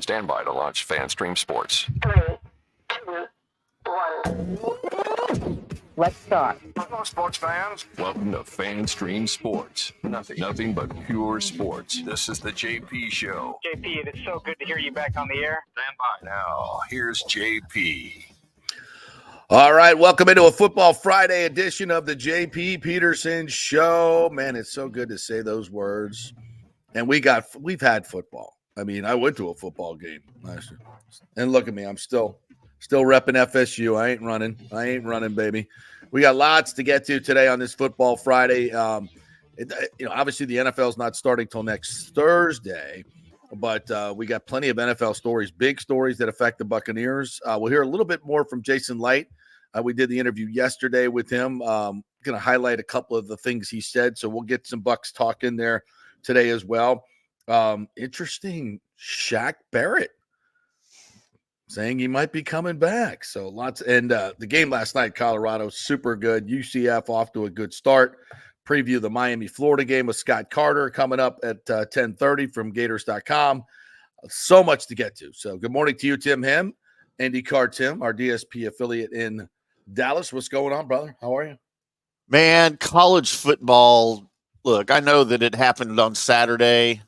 stand by to launch FanStream Sports. 3, 2, 1. Let's start. Hello, sports fans. Welcome to FanStream Sports. Nothing but pure sports. This is the JP Show. JP, it's so good to hear you back on the air. Stand by now. Here's JP. All right, welcome into a Football Friday edition of the JP Peterson Show. Man, it's so good to say those words. And we've had football. I mean, I went to a football game last year. And look at me, I'm still repping FSU. I ain't running, baby. We got lots to get to today on this Football Friday. Obviously the NFL is not starting till next Thursday, but we got plenty of NFL stories, big stories that affect the Buccaneers. We'll hear a little bit more from Jason Licht. We did the interview yesterday with him. Going to highlight a couple of the things he said, so we'll get some Bucs talk in there today as well. Interesting, Shaq Barrett saying he might be coming back. So lots, and the game last night, Colorado, super good. UCF off to a good start. Preview the Miami-Florida game with Scott Carter coming up at 10:30 from Gators.com. So much to get to. So good morning to you, Tim Hem, IndyCar Tim, our DSP affiliate in Dallas. What's going on, brother? How are you? Man, college football. Look, I know that it happened on Saturday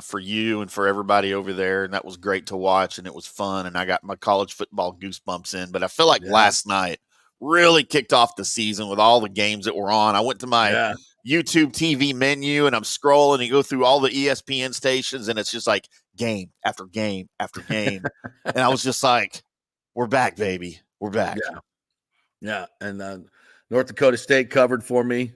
for you and for everybody over there, and that was great to watch, and it was fun, and I got my college football goosebumps in. But I feel like last night really kicked off the season with all the games that were on. I went to my YouTube TV menu, and I'm scrolling and you go through all the ESPN stations, and it's just like game after game after game. And I was just like, we're back, baby. We're back. Yeah. And North Dakota State covered for me.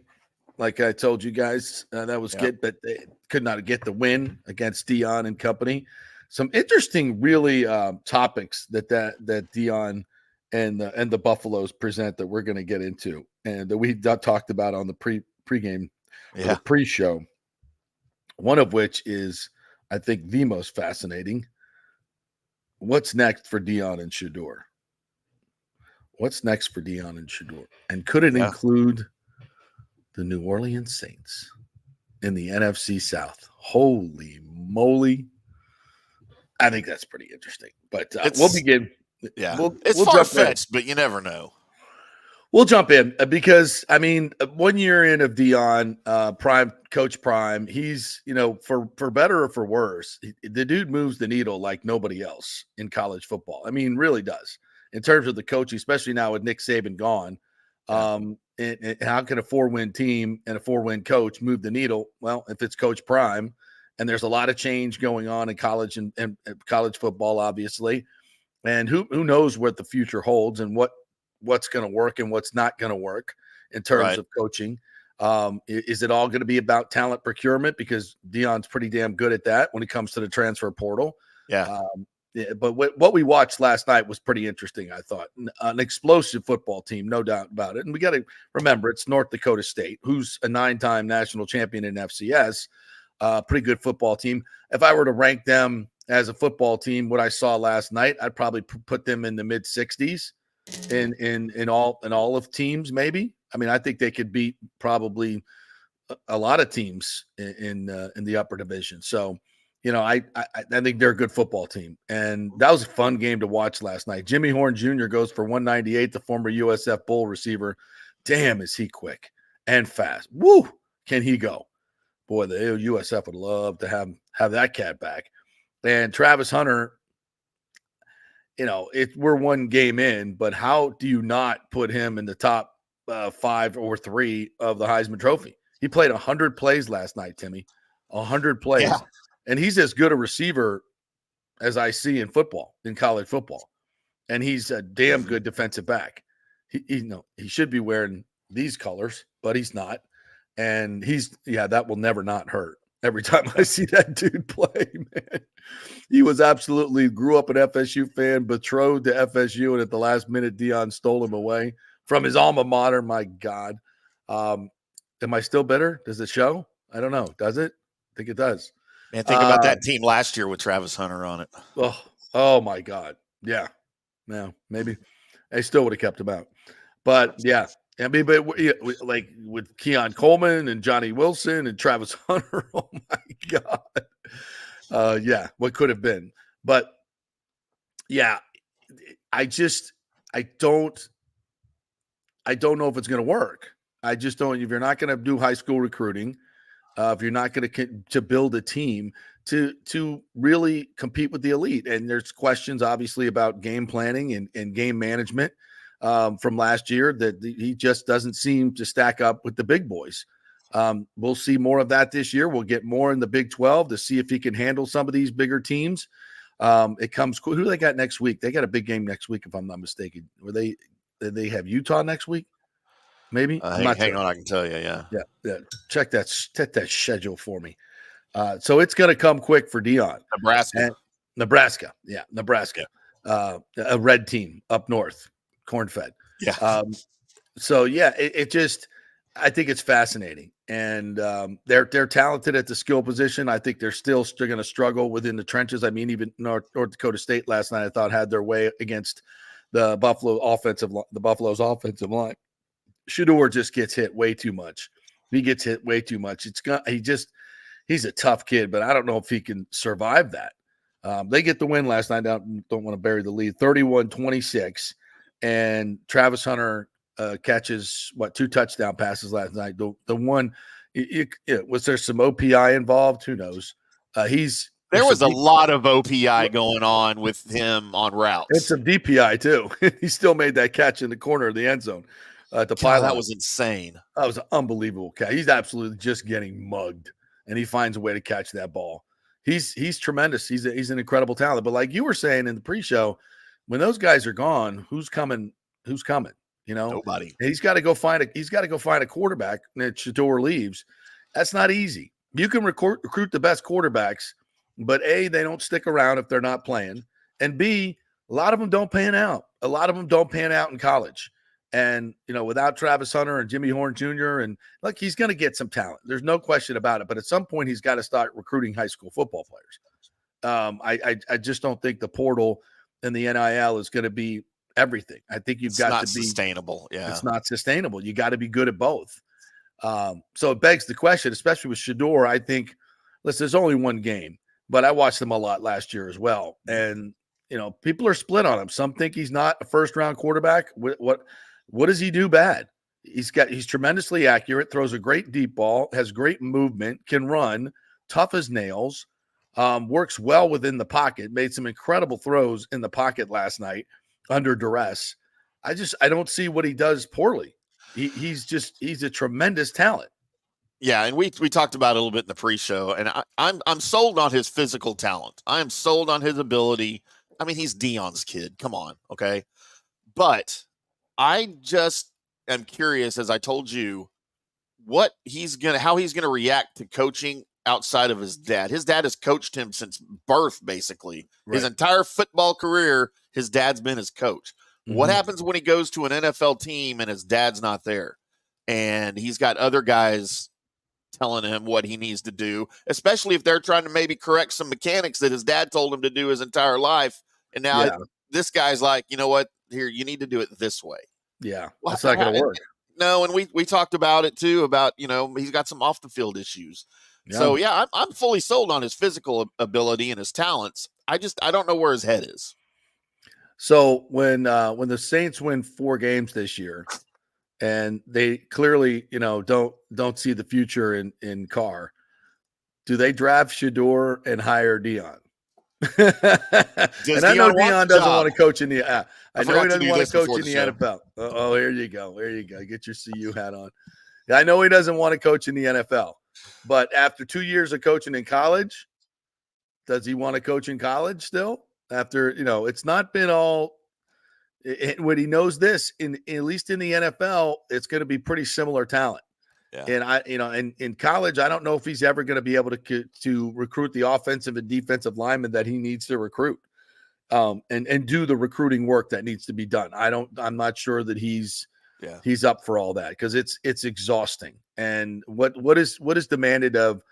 Like I told you guys, that was good, but they could not get the win against Dion and company. Some interesting, really topics that Dion and the Buffaloes present that we're going to get into, and that we talked about on the pregame, the pre-show. One of which is, I think, the most fascinating. What's next for Dion and Shador? What's next for Dion and Shador? And could it include the New Orleans Saints in the NFC South? Holy moly. I think that's pretty interesting. But we'll begin. Yeah. We'll far-fetched, but you never know. We'll jump in because, I mean, 1 year in of Dion, Coach Prime, he's, for better or for worse, the dude moves the needle like nobody else in college football. I mean, really does. In terms of the coaching, especially now with Nick Saban gone. And how can a 4-win team and a 4-win coach move the needle? Well, if it's Coach Prime, and there's a lot of change going on in college and college football, obviously, and who knows what the future holds and what's going to work and what's not going to work in terms of coaching. Is it all going to be about talent procurement? Because Dion's pretty damn good at that when it comes to the transfer portal. But what we watched last night was pretty interesting, I thought. An explosive football team, no doubt about it. And we got to remember, it's North Dakota State, who's a 9-time national champion in FCS. Pretty good football team. If I were to rank them as a football team, what I saw last night, I'd probably put them in the mid-60s in all of teams, maybe. I mean, I think they could beat probably a lot of teams in the upper division. So, I think they're a good football team. And that was a fun game to watch last night. Jimmy Horn Jr. goes for 198, the former USF Bull receiver. Damn, is he quick and fast. Woo, can he go? Boy, the USF would love to have that cat back. And Travis Hunter, we're one game in, but how do you not put him in the top 5 or 3 of the Heisman Trophy? He played 100 plays last night, Timmy. 100 plays. Yeah. And he's as good a receiver as I see in football, in college football. And he's a damn good defensive back. He should be wearing these colors, but he's not. And that will never not hurt. Every time I see that dude play, man, he was absolutely grew up an FSU fan, betrothed to FSU, and at the last minute, Dion stole him away from his alma mater. My God. Am I still bitter? Does it show? I don't know. Does it? I think it does. Man, think about that team last year with Travis Hunter on it. Oh my God. Yeah. No, maybe I still would have kept him out. But yeah. I mean, but like with Keon Coleman and Johnny Wilson and Travis Hunter, oh my God. What could have been. But yeah, I don't know if it's going to work. I just don't. If you're not going to do high school recruiting, if you're not going to build a team to really compete with the elite, and there's questions obviously about game planning and game management from last year that he just doesn't seem to stack up with the big boys. We'll see more of that this year. We'll get more in the Big 12 to see if he can handle some of these bigger teams. It comes. Who do they got next week? They got a big game next week, if I'm not mistaken. Did they have Utah next week? Maybe. Hang on, I can tell you. Yeah. Yeah. Check that schedule for me. So it's going to come quick for Dion. Nebraska. Yeah, Nebraska. Yeah. A red team up north, corn-fed. Yeah. So yeah, it just. I think it's fascinating, and they're talented at the skill position. I think they're still going to struggle within the trenches. I mean, even North Dakota State last night, I thought had their way against the Buffalo's offensive line. Shedeur just gets hit way too much. He gets hit way too much. He's a tough kid, but I don't know if he can survive that. They get the win last night. Don't want to bury the lead, 31-26, and Travis Hunter catches 2 touchdown passes last night. The one, was there some OPI involved? Who knows? There was a lot of OPI going on with him on routes. It's some DPI too. He still made that catch in the corner of the end zone. The pylon. That was insane. That was an unbelievable catch. He's absolutely just getting mugged, and he finds a way to catch that ball. He's tremendous. He's an incredible talent. But like you were saying in the pre-show, when those guys are gone, who's coming? You know, nobody. He's got to go find a quarterback. And Shedeur leaves. That's not easy. You can recruit the best quarterbacks, but A, they don't stick around if they're not playing, and B, a lot of them don't pan out. A lot of them don't pan out in college. And without Travis Hunter and Jimmy Horn Jr. and he's going to get some talent. There's no question about it. But at some point, he's got to start recruiting high school football players. I just don't think the portal and the NIL is going to be everything. I think it's got to be sustainable. Yeah, it's not sustainable. You got to be good at both. So it begs the question, especially with Shedeur. I think, listen, there's only one game, but I watched him a lot last year as well, and people are split on him. Some think he's not a first-round quarterback. What does he do bad? He's tremendously accurate, throws a great deep ball, has great movement, can run, tough as nails, works well within the pocket. Made some incredible throws in the pocket last night under duress. I don't see what he does poorly. He's a tremendous talent. Yeah, and we talked about it a little bit in the pre-show, and I'm sold on his physical talent. I am sold on his ability. I mean, he's Dion's kid. Come on, okay? But I just am curious, as I told you, how he's gonna react to coaching outside of his dad. His dad has coached him since birth, basically. Right. His entire football career, his dad's been his coach. Mm-hmm. What happens when he goes to an NFL team and his dad's not there? And he's got other guys telling him what he needs to do, especially if they're trying to maybe correct some mechanics that his dad told him to do his entire life. And now this guy's like, you know what? Here, you need to do it this way. Yeah, that's not going to work. No, and we talked about it too, about, he's got some off the field issues. Yeah. So yeah, I'm fully sold on his physical ability and his talents. I don't know where his head is. So when the Saints win 4 games this year, and they clearly don't see the future in Carr, do they draft Shedeur and hire Dion? And I know Dion doesn't want to coach in the. I know he doesn't want to coach in the NFL. Oh, here you go. Get your CU hat on. I know he doesn't want to coach in the NFL. But after 2 years of coaching in college, does he want to coach in college still? After, it's not been all – when he knows this, at least in the NFL, it's going to be pretty similar talent. Yeah. And in college, I don't know if he's ever going to be able to recruit the offensive and defensive linemen that he needs to recruit and do the recruiting work that needs to be done. I'm not sure that he's up for all that because it's exhausting. And what is demanded of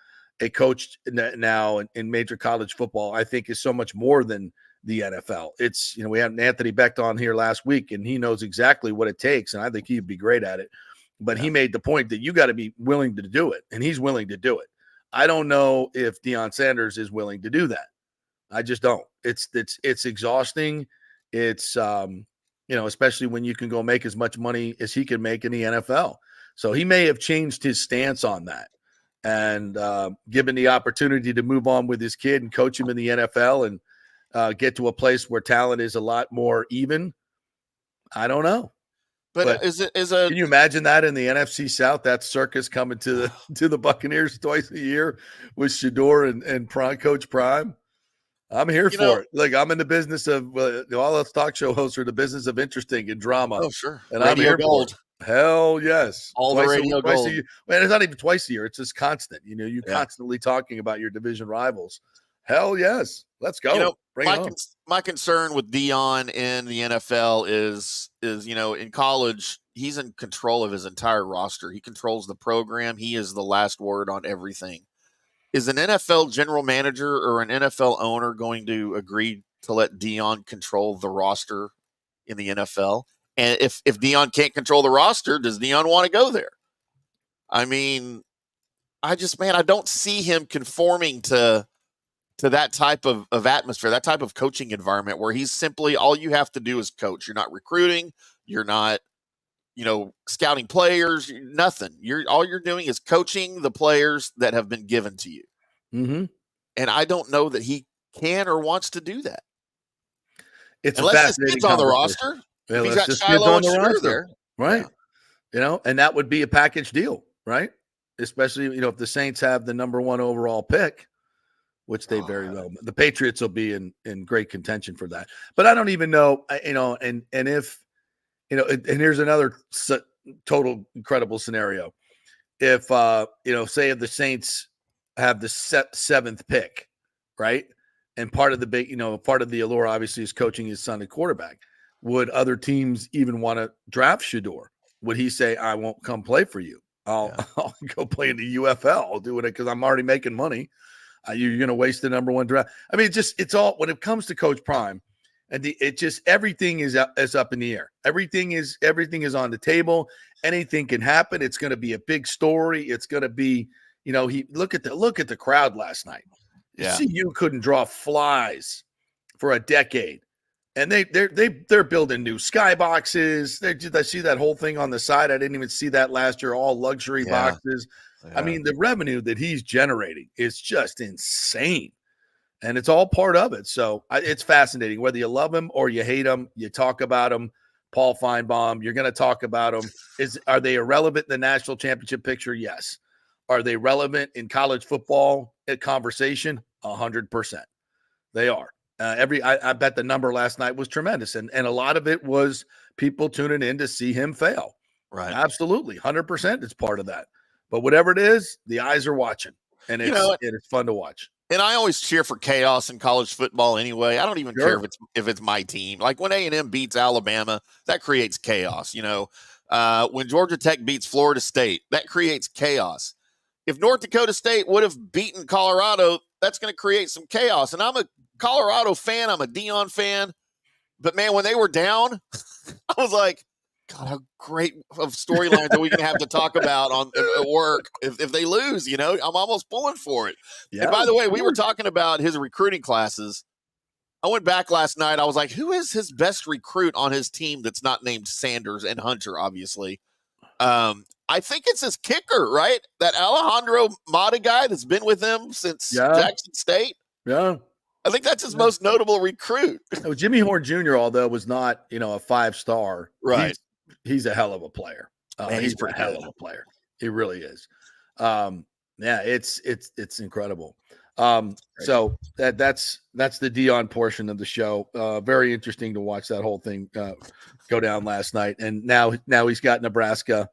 a coach now in major college football, I think, is so much more than the NFL. It's, we had Anthony Becht on here last week, and he knows exactly what it takes, and I think he'd be great at it. But he made the point that you got to be willing to do it, and he's willing to do it. I don't know if Deion Sanders is willing to do that. I just don't. It's exhausting. It's especially when you can go make as much money as he can make in the NFL. So he may have changed his stance on that and given the opportunity to move on with his kid and coach him in the NFL and get to a place where talent is a lot more even. I don't know. But can you imagine that in the NFC South, that circus coming to the Buccaneers twice a year with Shador and Coach Prime? I'm here for it. Like, I'm in the business of all us talk show hosts are the business of interesting and drama. Oh, sure. And Radio I'm here gold. for it. Hell yes. All the radio gold. A year. Man, it's not even twice a year. It's just constant. You're constantly talking about your division rivals. Hell yes. Let's go. Bring it on. My concern with Dion in the NFL is in college, he's in control of his entire roster. He controls the program. He is the last word on everything. Is an NFL general manager or an NFL owner going to agree to let Dion control the roster in the NFL? And if Dion can't control the roster, does Dion want to go there? I mean, I don't see him conforming to that type of atmosphere, that type of coaching environment where he's simply, all you have to do is coach. You're not recruiting. You're not, scouting players, nothing. All you're doing is coaching the players that have been given to you. Mm-hmm. And I don't know that he can or wants to do that. It's unless his kid's on the roster. Yeah, if he's got Shiloh and Shador there. Right. Yeah. And that would be a package deal, right? Especially, if the Saints have the number 1 overall pick, which they very well, the Patriots will be in great contention for that. But I don't even know, and if, and here's another total incredible scenario. If, say if the Saints have the 7th pick, right? And part of the allure obviously is coaching his son at quarterback. Would other teams even want to draft Shador? Would he say, I won't come play for you? I'll go play in the UFL. I'll do it because I'm already making money. You're going to waste the number 1 draft. I mean, it's all, when it comes to Coach Prime, and everything is up in the air. Everything is on the table. Anything can happen. It's going to be a big story. It's going to be, look at the crowd last night. Yeah. CU couldn't draw flies for a decade, and they're building new skyboxes. I see that whole thing on the side. I didn't even see that last year. All luxury boxes. Yeah. I mean, the revenue that he's generating is just insane. And it's all part of it. So it's fascinating. Whether you love him or you hate him, you talk about him. Paul Feinbaum, you're going to talk about him. Are they irrelevant in the national championship picture? Yes. Are they relevant in college football conversation? 100%. They are. I bet the number last night was tremendous. And a lot of it was people tuning in to see him fail. Right. Absolutely. 100% it's part of that. But whatever it is, the eyes are watching. And it's fun to watch. And I always cheer for chaos in college football anyway. I don't even care if it's my team. Like when A&M beats Alabama, that creates chaos. When Georgia Tech beats Florida State, that creates chaos. If North Dakota State would have beaten Colorado, that's going to create some chaos. And I'm a Colorado fan. I'm a Dion fan. But, man, when they were down, I was like, God, how great of storylines are we going to have to talk about at work if they lose, I'm almost pulling for it. Yeah, and by the way, we were talking about his recruiting classes. I went back last night. I was like, who is his best recruit on his team that's not named Sanders and Hunter, obviously? I think it's his kicker, right? That Alejandro Mata guy that's been with him since Jackson State. Yeah. I think that's his most notable recruit. Jimmy Horn Jr., although was not, a 5-star. Right. He's a hell of a player. He's a hell of a player. He really is. It's incredible. So that's the Dion portion of the show. Very interesting to watch that whole thing go down last night. And now he's got Nebraska.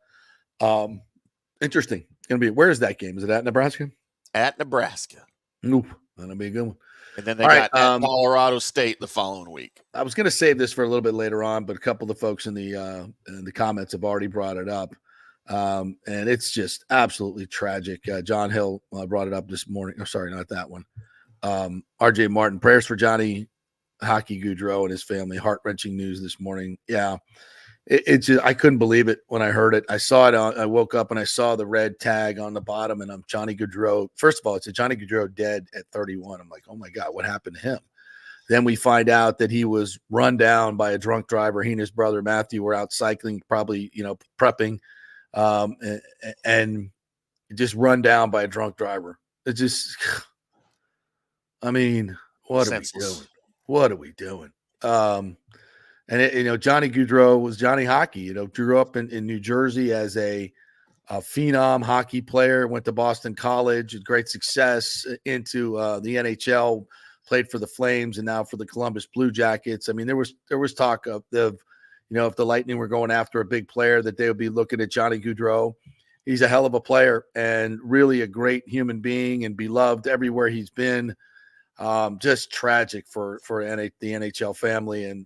Interesting. It's gonna be, where is that game? Is it at Nebraska? At Nebraska. Nope. That'll be a good one. And then they got Colorado State the following week. I was going to save this for a little bit later on, but a couple of the folks in the comments have already brought it up. And it's just absolutely tragic. John Hill brought it up this morning. Oh, sorry, not that one. RJ Martin, prayers for Johnny Hockey Goudreau and his family. Heart-wrenching news this morning. Yeah. It just, I couldn't believe it when I heard it. I saw it I woke up and I saw the red tag on the bottom, and I'm Johnny Gaudreau. First of all, it's a Johnny Gaudreau dead at 31. I'm like, oh my God, what happened to him? Then we find out that he was run down by a drunk driver. He and his brother Matthew were out cycling, probably, prepping, and just run down by a drunk driver. It just, I mean, what are we doing? What are we doing? And Johnny Gaudreau was Johnny Hockey. Grew up in New Jersey as a phenom hockey player. Went to Boston College, had great success into the NHL. Played for the Flames and now for the Columbus Blue Jackets. I mean, there was talk of if the Lightning were going after a big player, that they would be looking at Johnny Gaudreau. He's a hell of a player and really a great human being and beloved everywhere he's been. Just tragic for the NHL family, and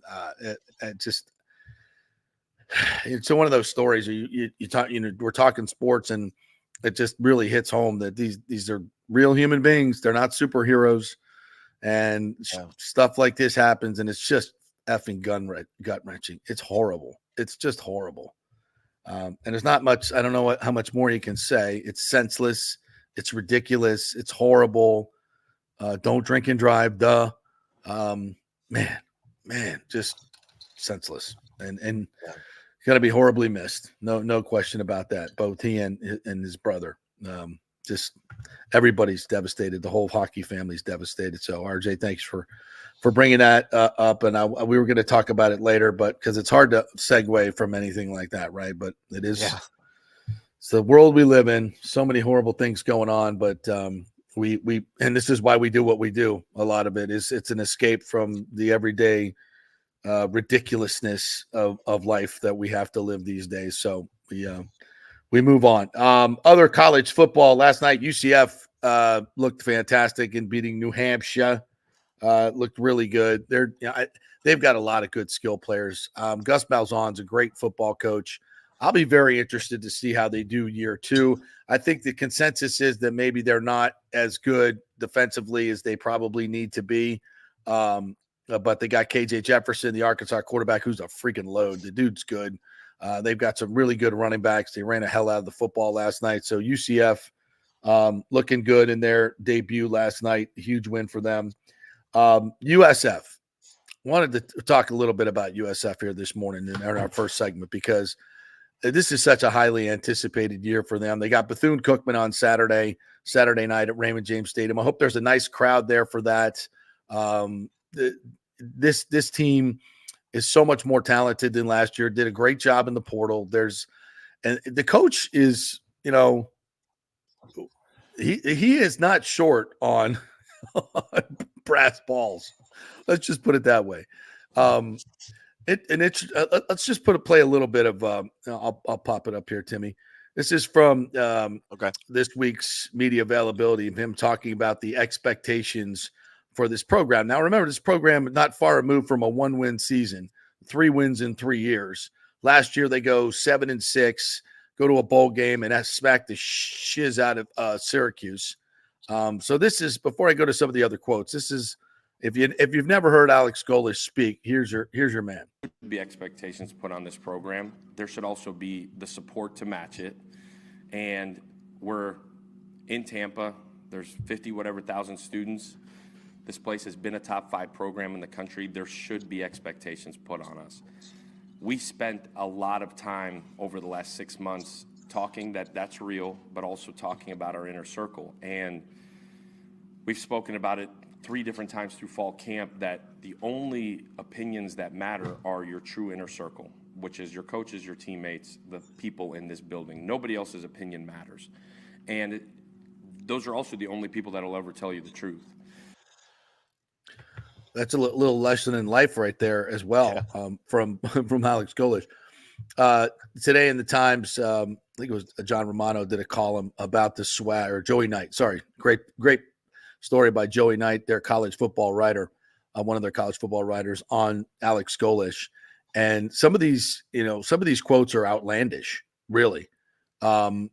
just it's one of those stories you talk. We're talking sports, and it just really hits home that these are real human beings. They're not superheroes, and stuff like this happens, and it's just effing gut wrenching. It's horrible. It's just horrible. And there's not much. I don't know how much more you can say. It's senseless. It's ridiculous. It's horrible. Don't drink and drive. Duh. Man, just senseless and going to be horribly missed. No question about that. Both he and his brother. Just everybody's devastated. The whole hockey family's devastated. So RJ, thanks for bringing that up. And we were going to talk about it later, but because it's hard to segue from anything like that, right? But it is. Yeah. It's the world we live in. So many horrible things going on, but we and this is why we do what we do. A lot of it is it's an escape from the everyday ridiculousness of life that we have to live these days. So we move on. Other college football last night, UCF looked fantastic in beating New Hampshire. Looked really good. They've got a lot of good skill players. Gus Malzahn's a great football coach. I'll be very interested to see how they do year two. I think the consensus is that maybe they're not as good defensively as they probably need to be. But they got KJ Jefferson, the Arkansas quarterback, who's a freaking load. The dude's good. They've got some really good running backs. They ran the hell out of the football last night. So UCF looking good in their debut last night. A huge win for them. USF. Wanted to talk a little bit about USF here this morning in our first segment because this is such a highly anticipated year for them. They got Bethune-Cookman on Saturday night at Raymond James Stadium. I hope there's a nice crowd there for that. This team is so much more talented than last year. Did a great job in the portal. And the coach is, he is not short on brass balls. Let's just put it that way. Let's just play a little bit of. I'll pop it up here, Timmy. This is from this week's media availability of him talking about the expectations for this program. Now, remember, this program is not far removed from a 1-win season, 3 wins in 3 years. Last year, they go 7-6, go to a bowl game, and smack the shiz out of Syracuse. So this is, before I go to some of the other quotes, this is, if you've never heard Alex Golesh speak, here's your man. There should be expectations put on this program. There should also be the support to match it. And we're in Tampa. There's 50,000 students. This place has been a top 5 program in the country. There should be expectations put on us. We spent a lot of time over the last 6 months talking that's real, but also talking about our inner circle. And we've spoken about it 3 different times through fall camp that the only opinions that matter are your true inner circle, which is your coaches, your teammates, the people in this building. Nobody else's opinion matters. And those are also the only people that will ever tell you the truth. That's a little lesson in life right there as well. Yeah. From Alex Golesh. Today in the Times, I think it was John Romano did a column about the swag, or Joey Knight. Sorry, great story by Joey Knight, their college football writer, one of their college football writers, on Alex Golesh. And some of these quotes are outlandish, really. And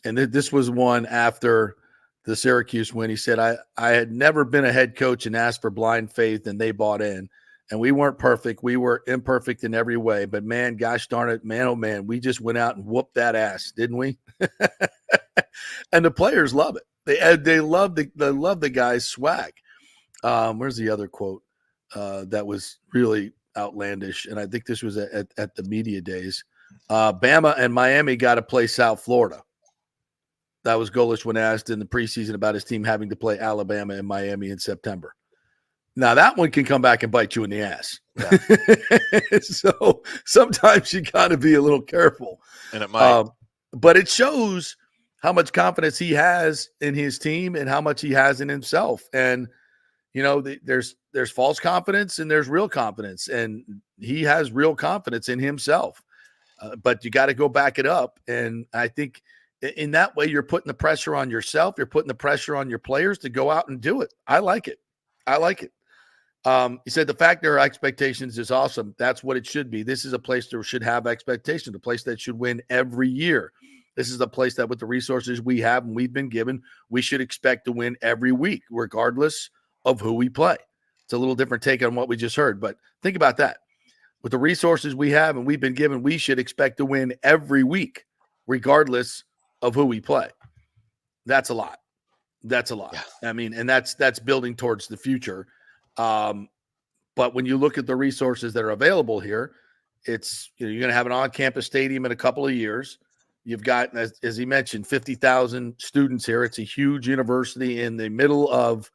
this was one after the Syracuse win. He said, I had never been a head coach and asked for blind faith, and they bought in. And we weren't perfect. We were imperfect in every way. But man, gosh darn it, man, oh man, we just went out and whooped that ass, didn't we? And the players love it. They love the guy's swag. Where's the other quote that was really outlandish? And I think this was at the media days. Bama and Miami got to play South Florida. That was Golish when asked in the preseason about his team having to play Alabama and Miami in September. Now that one can come back and bite you in the ass. Yeah. So sometimes you got to be a little careful. And it might. But it shows how much confidence he has in his team and how much he has in himself. And, you know, there's false confidence and there's real confidence. And he has real confidence in himself. But you got to go back it up. And I think in that way, you're putting the pressure on yourself. You're putting the pressure on your players to go out and do it. I like it. He said the fact there are expectations is awesome. That's what it should be. This is a place that should have expectations, a place that should win every year. This is a place that with the resources we have and we've been given, we should expect to win every week, regardless of who we play. It's a little different take on what we just heard, but think about that. With the resources we have and we've been given, we should expect to win every week, regardless of who we play. That's a lot. That's a lot. Yeah. I mean, and that's building towards the future. But when you look at the resources that are available here, it's, you know, you're going to have an on-campus stadium in a couple of years. You've got, as he mentioned, 50,000 students here. It's a huge university in the middle of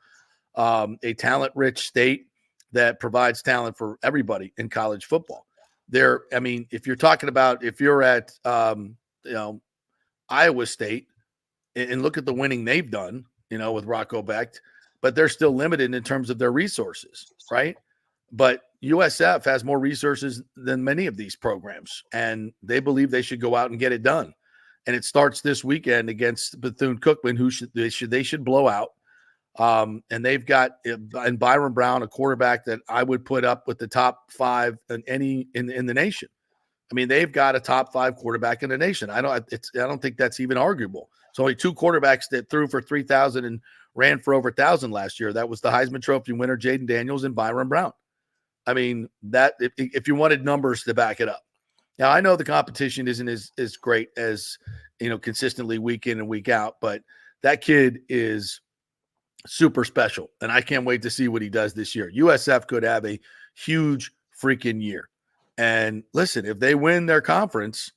a talent-rich state that provides talent for everybody in college football. I mean, if you're talking about, if you're at, Iowa State and look at the winning they've done, you know, with Rocco Becht, but they're still limited in terms of their resources, right? But USF has more resources than many of these programs, and they believe they should go out and get it done. And it starts this weekend against Bethune-Cookman, who they should blow out. And they've got and Byron Brown, a quarterback that I would put up with the top 5 in the nation. I mean, they've got a top 5 quarterback in the nation. I don't think that's even arguable. It's only 2 quarterbacks that threw for 3,000 and ran for over 1,000 last year. That was the Heisman Trophy winner, Jaden Daniels, and Byron Brown. I mean, that if you wanted numbers to back it up. Now, I know the competition isn't as great as, you know, consistently week in and week out, but that kid is super special, and I can't wait to see what he does this year. USF could have a huge freaking year. And listen, if they win their conference,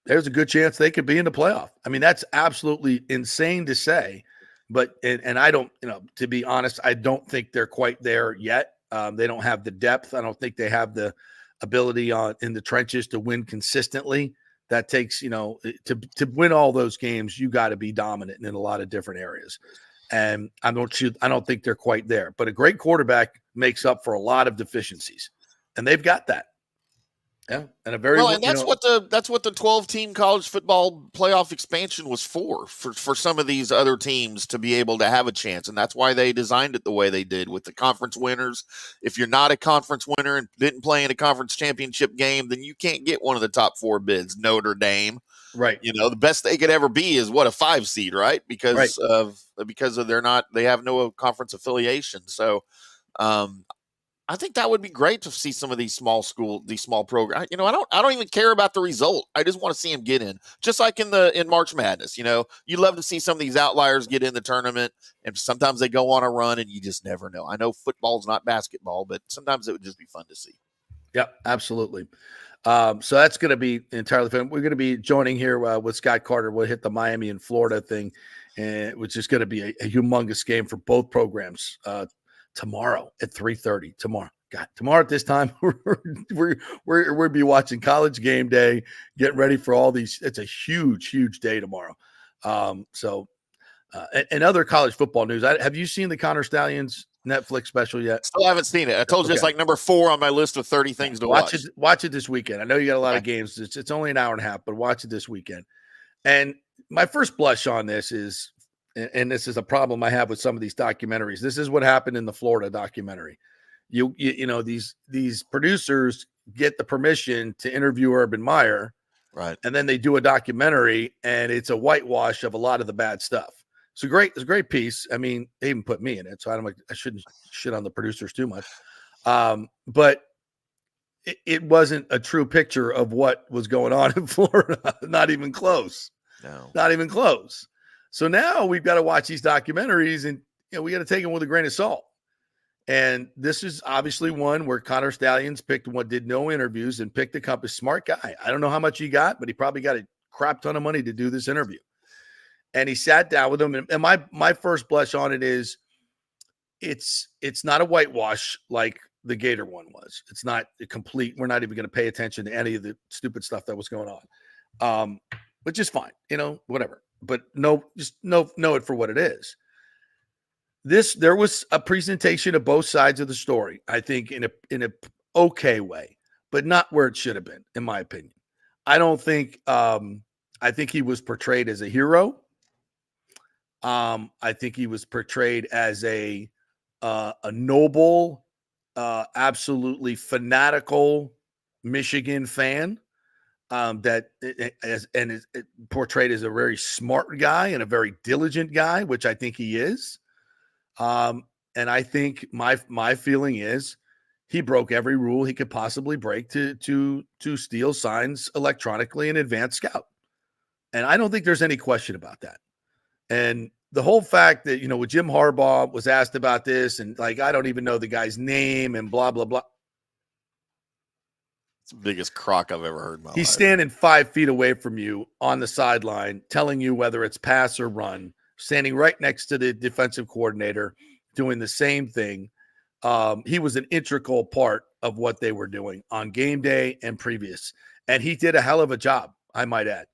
there's a good chance they could be in the playoff. I mean, that's absolutely insane to say, but and I don't, you know, to be honest, I don't think they're quite there yet. They don't have the depth. I don't think they have the ability in the trenches to win consistently. That takes, you know, to win all those games, you got to be dominant in a lot of different areas. And I don't think they're quite there. But a great quarterback makes up for a lot of deficiencies, and they've got that. Yeah, and a very and that's what the 12-team college football playoff expansion was for some of these other teams to be able to have a chance, and that's why they designed it the way they did with the conference winners. If you're not a conference winner and didn't play in a conference championship game, then you can't get one of the top 4 bids. Notre Dame, right? You know, the best they could ever be is what, a 5 seed, right? Because of they have no conference affiliation. So, I think that would be great to see some of these small programs. You know, I don't even care about the result. I just want to see them get in, just like in March Madness. You know, you love to see some of these outliers get in the tournament, and sometimes they go on a run, and you just never know. I know football's not basketball, but sometimes it would just be fun to see. Yep, absolutely. So that's going to be entirely fun. We're going to be joining here with Scott Carter. We'll hit the Miami and Florida thing, which is going to be a humongous game for both programs. Tomorrow at 3:30. Tomorrow at this time, we'll be watching College Game Day, getting ready for all these. It's a huge day tomorrow. And other college football news. Have you seen the Connor Stallions Netflix special yet? Still haven't seen it. I told you it's like number 4 on my list of 30 things to watch. Watch it this weekend. I know you got a lot of games. It's only an hour and a half, but watch it this weekend. And my first blush on this is, and this is a problem I have with some of these documentaries. This is what happened in the Florida documentary. You know, these producers get the permission to interview Urban Meyer, right? And then they do a documentary, and it's a whitewash of a lot of the bad stuff. It's a great piece. I mean, they even put me in it, so I shouldn't shit on the producers too much. But it wasn't a true picture of what was going on in Florida. Not even close. No. Not even close. So now we've got to watch these documentaries, and we got to take them with a grain of salt. And this is obviously one where Connor Stallions did no interviews and picked a compass. Smart guy. I don't know how much he got, but he probably got a crap ton of money to do this interview. And he sat down with him. And my first blush on it is it's not a whitewash like the Gator one was. It's not a complete. We're not even going to pay attention to any of the stupid stuff that was going on, which is fine, whatever. But just know it for what it is. There was a presentation of both sides of the story, I think, in a okay way, but not where it should have been, in my opinion. I don't think. I think he was portrayed as a hero. I think he was portrayed as a noble, absolutely fanatical Michigan fan. That is portrayed as a very smart guy and a very diligent guy, which I think he is. And I think my feeling is he broke every rule he could possibly break to steal signs electronically in Advanced Scout. And I don't think there's any question about that. And the whole fact that, with Jim Harbaugh was asked about this and I don't even know the guy's name and blah, blah, blah. It's the biggest crock I've ever heard in my life. He's standing 5 feet away from you on the sideline, telling you whether it's pass or run, standing right next to the defensive coordinator, doing the same thing. He was an integral part of what they were doing on game day and previous. And he did a hell of a job, I might add.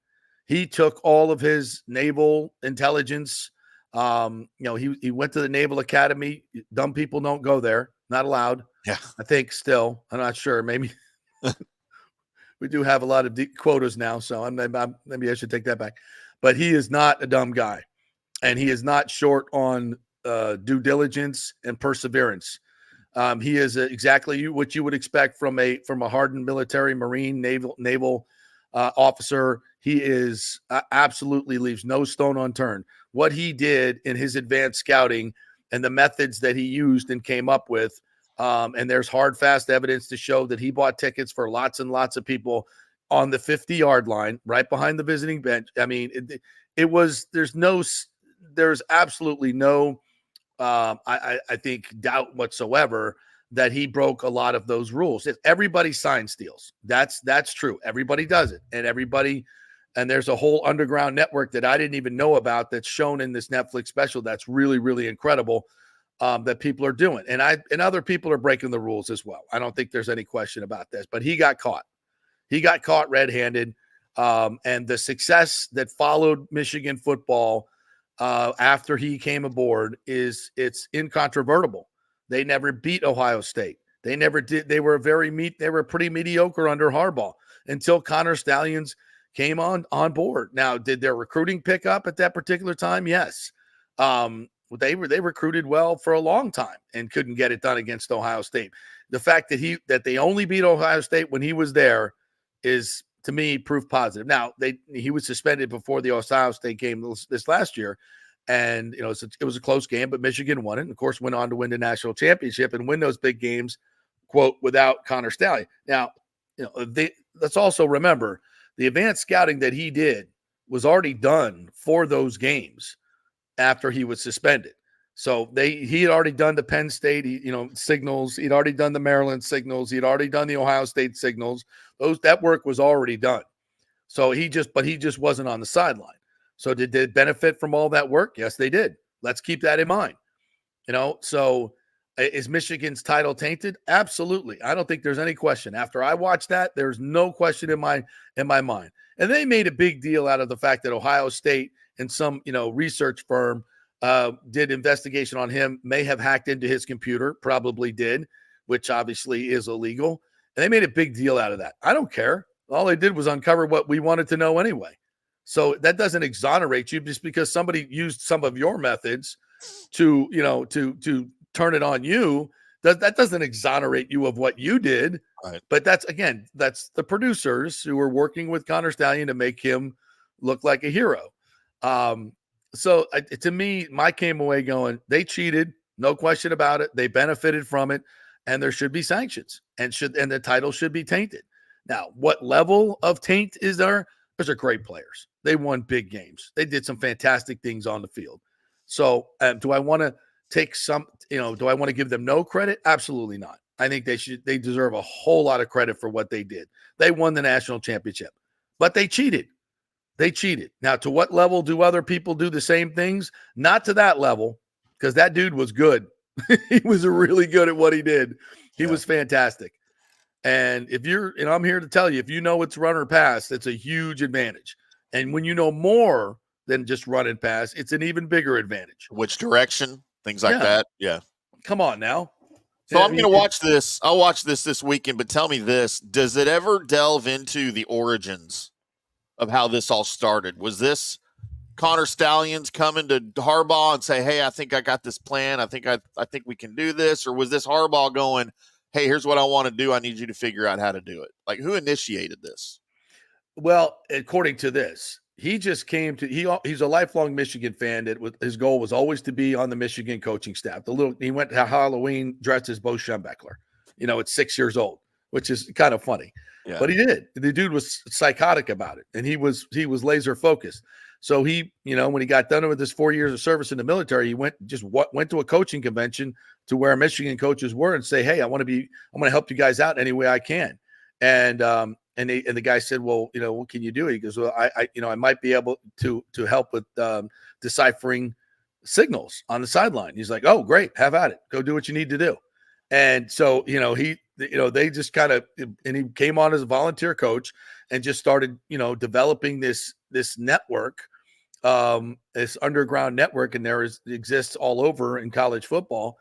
He took all of his naval intelligence. He went to the Naval Academy. Dumb people don't go there. Not allowed. Yeah. I think still. I'm not sure. Maybe we do have a lot of quotas now, so maybe I should take that back. But he is not a dumb guy. And he is not short on due diligence and perseverance. He is exactly what you would expect from a hardened military, Marine, naval officer. He is absolutely leaves no stone unturned. What he did in his advanced scouting and the methods that he used and came up with, and there's hard, fast evidence to show that he bought tickets for lots and lots of people on the 50-yard line, right behind the visiting bench. I mean, there's absolutely no, I think, doubt whatsoever that he broke a lot of those rules. If everybody sign steals, that's true. Everybody does it, and there's a whole underground network that I didn't even know about that's shown in this Netflix special. That's really, really incredible that people are doing, and other people are breaking the rules as well. I don't think there's any question about this, but he got caught. He got caught red-handed, and the success that followed Michigan football after he came aboard it's incontrovertible. They never beat Ohio State. They never did. They were pretty mediocre under Harbaugh until Connor Stallions came on board. Now, did their recruiting pick up at that particular time? Yes. They recruited well for a long time and couldn't get it done against Ohio State. The fact that they only beat Ohio State when he was there is, to me, proof positive. Now, he was suspended before the Ohio State game this last year, and it was a close game, but Michigan won it, and of course went on to win the national championship and win those big games, quote, without Connor Stallion. Now, let's also remember the advanced scouting that he did was already done for those games after he was suspended. So he had already done the Penn State, signals. He'd already done the Maryland signals. He'd already done the Ohio State signals. That work was already done. So he just wasn't on the sideline. So did they benefit from all that work? Yes, they did. Let's keep that in mind. So is Michigan's title tainted? Absolutely. I don't think there's any question. After I watched that, there's no question in my mind. And they made a big deal out of the fact that Ohio State and some, research firm did investigation on him, may have hacked into his computer, probably did, which obviously is illegal. And they made a big deal out of that. I don't care. All they did was uncover what we wanted to know anyway. So that doesn't exonerate you just because somebody used some of your methods to turn it on you. That doesn't exonerate you of what you did. Right. But that's the producers who were working with Connor Stallion to make him look like a hero. So to me, Mike came away going, they cheated, no question about it. They benefited from it, and there should be sanctions, and the title should be tainted. Now, what level of taint is there? Those are great players. They won big games. They did some fantastic things on the field. So, do I want to take some? Do I want to give them no credit? Absolutely not. I think they deserve a whole lot of credit for what they did. They won the national championship, but they cheated. They cheated. Now, to what level do other people do the same things? Not to that level, because that dude was good. He was really good at what he did. He was fantastic. And if I'm here to tell you, if you know it's run or pass, it's a huge advantage. And when you know more than just run and pass, it's an even bigger advantage. Which direction? Things like that. Yeah. Come on now. So I'm going to watch this. I'll watch this weekend, but tell me this. Does it ever delve into the origins of how this all started? Was this Connor Stallions coming to Harbaugh and say, hey, I think I got this plan. I think we can do this. Or was this Harbaugh going, hey, here's what I want to do. I need you to figure out how to do it. Like, who initiated this? Well, according to this, he just came to he's a lifelong Michigan fan. His goal was always to be on the Michigan coaching staff. He went to Halloween dressed as Bo Schembechler, at 6 years old, which is kind of funny. Yeah. But he did. The dude was psychotic about it, and he was laser focused. So he, when he got done with his 4 years of service in the military, he went to a coaching convention to where Michigan coaches were and say, hey, I'm going to help you guys out any way I can. And the guy said, well, what can you do? He goes, well, I might be able to help with deciphering signals on the sideline. He's like, oh, great. Have at it. Go do what you need to do. And so, they just kind of, and he came on as a volunteer coach and just started, developing this network, this underground network. And exists all over in college football,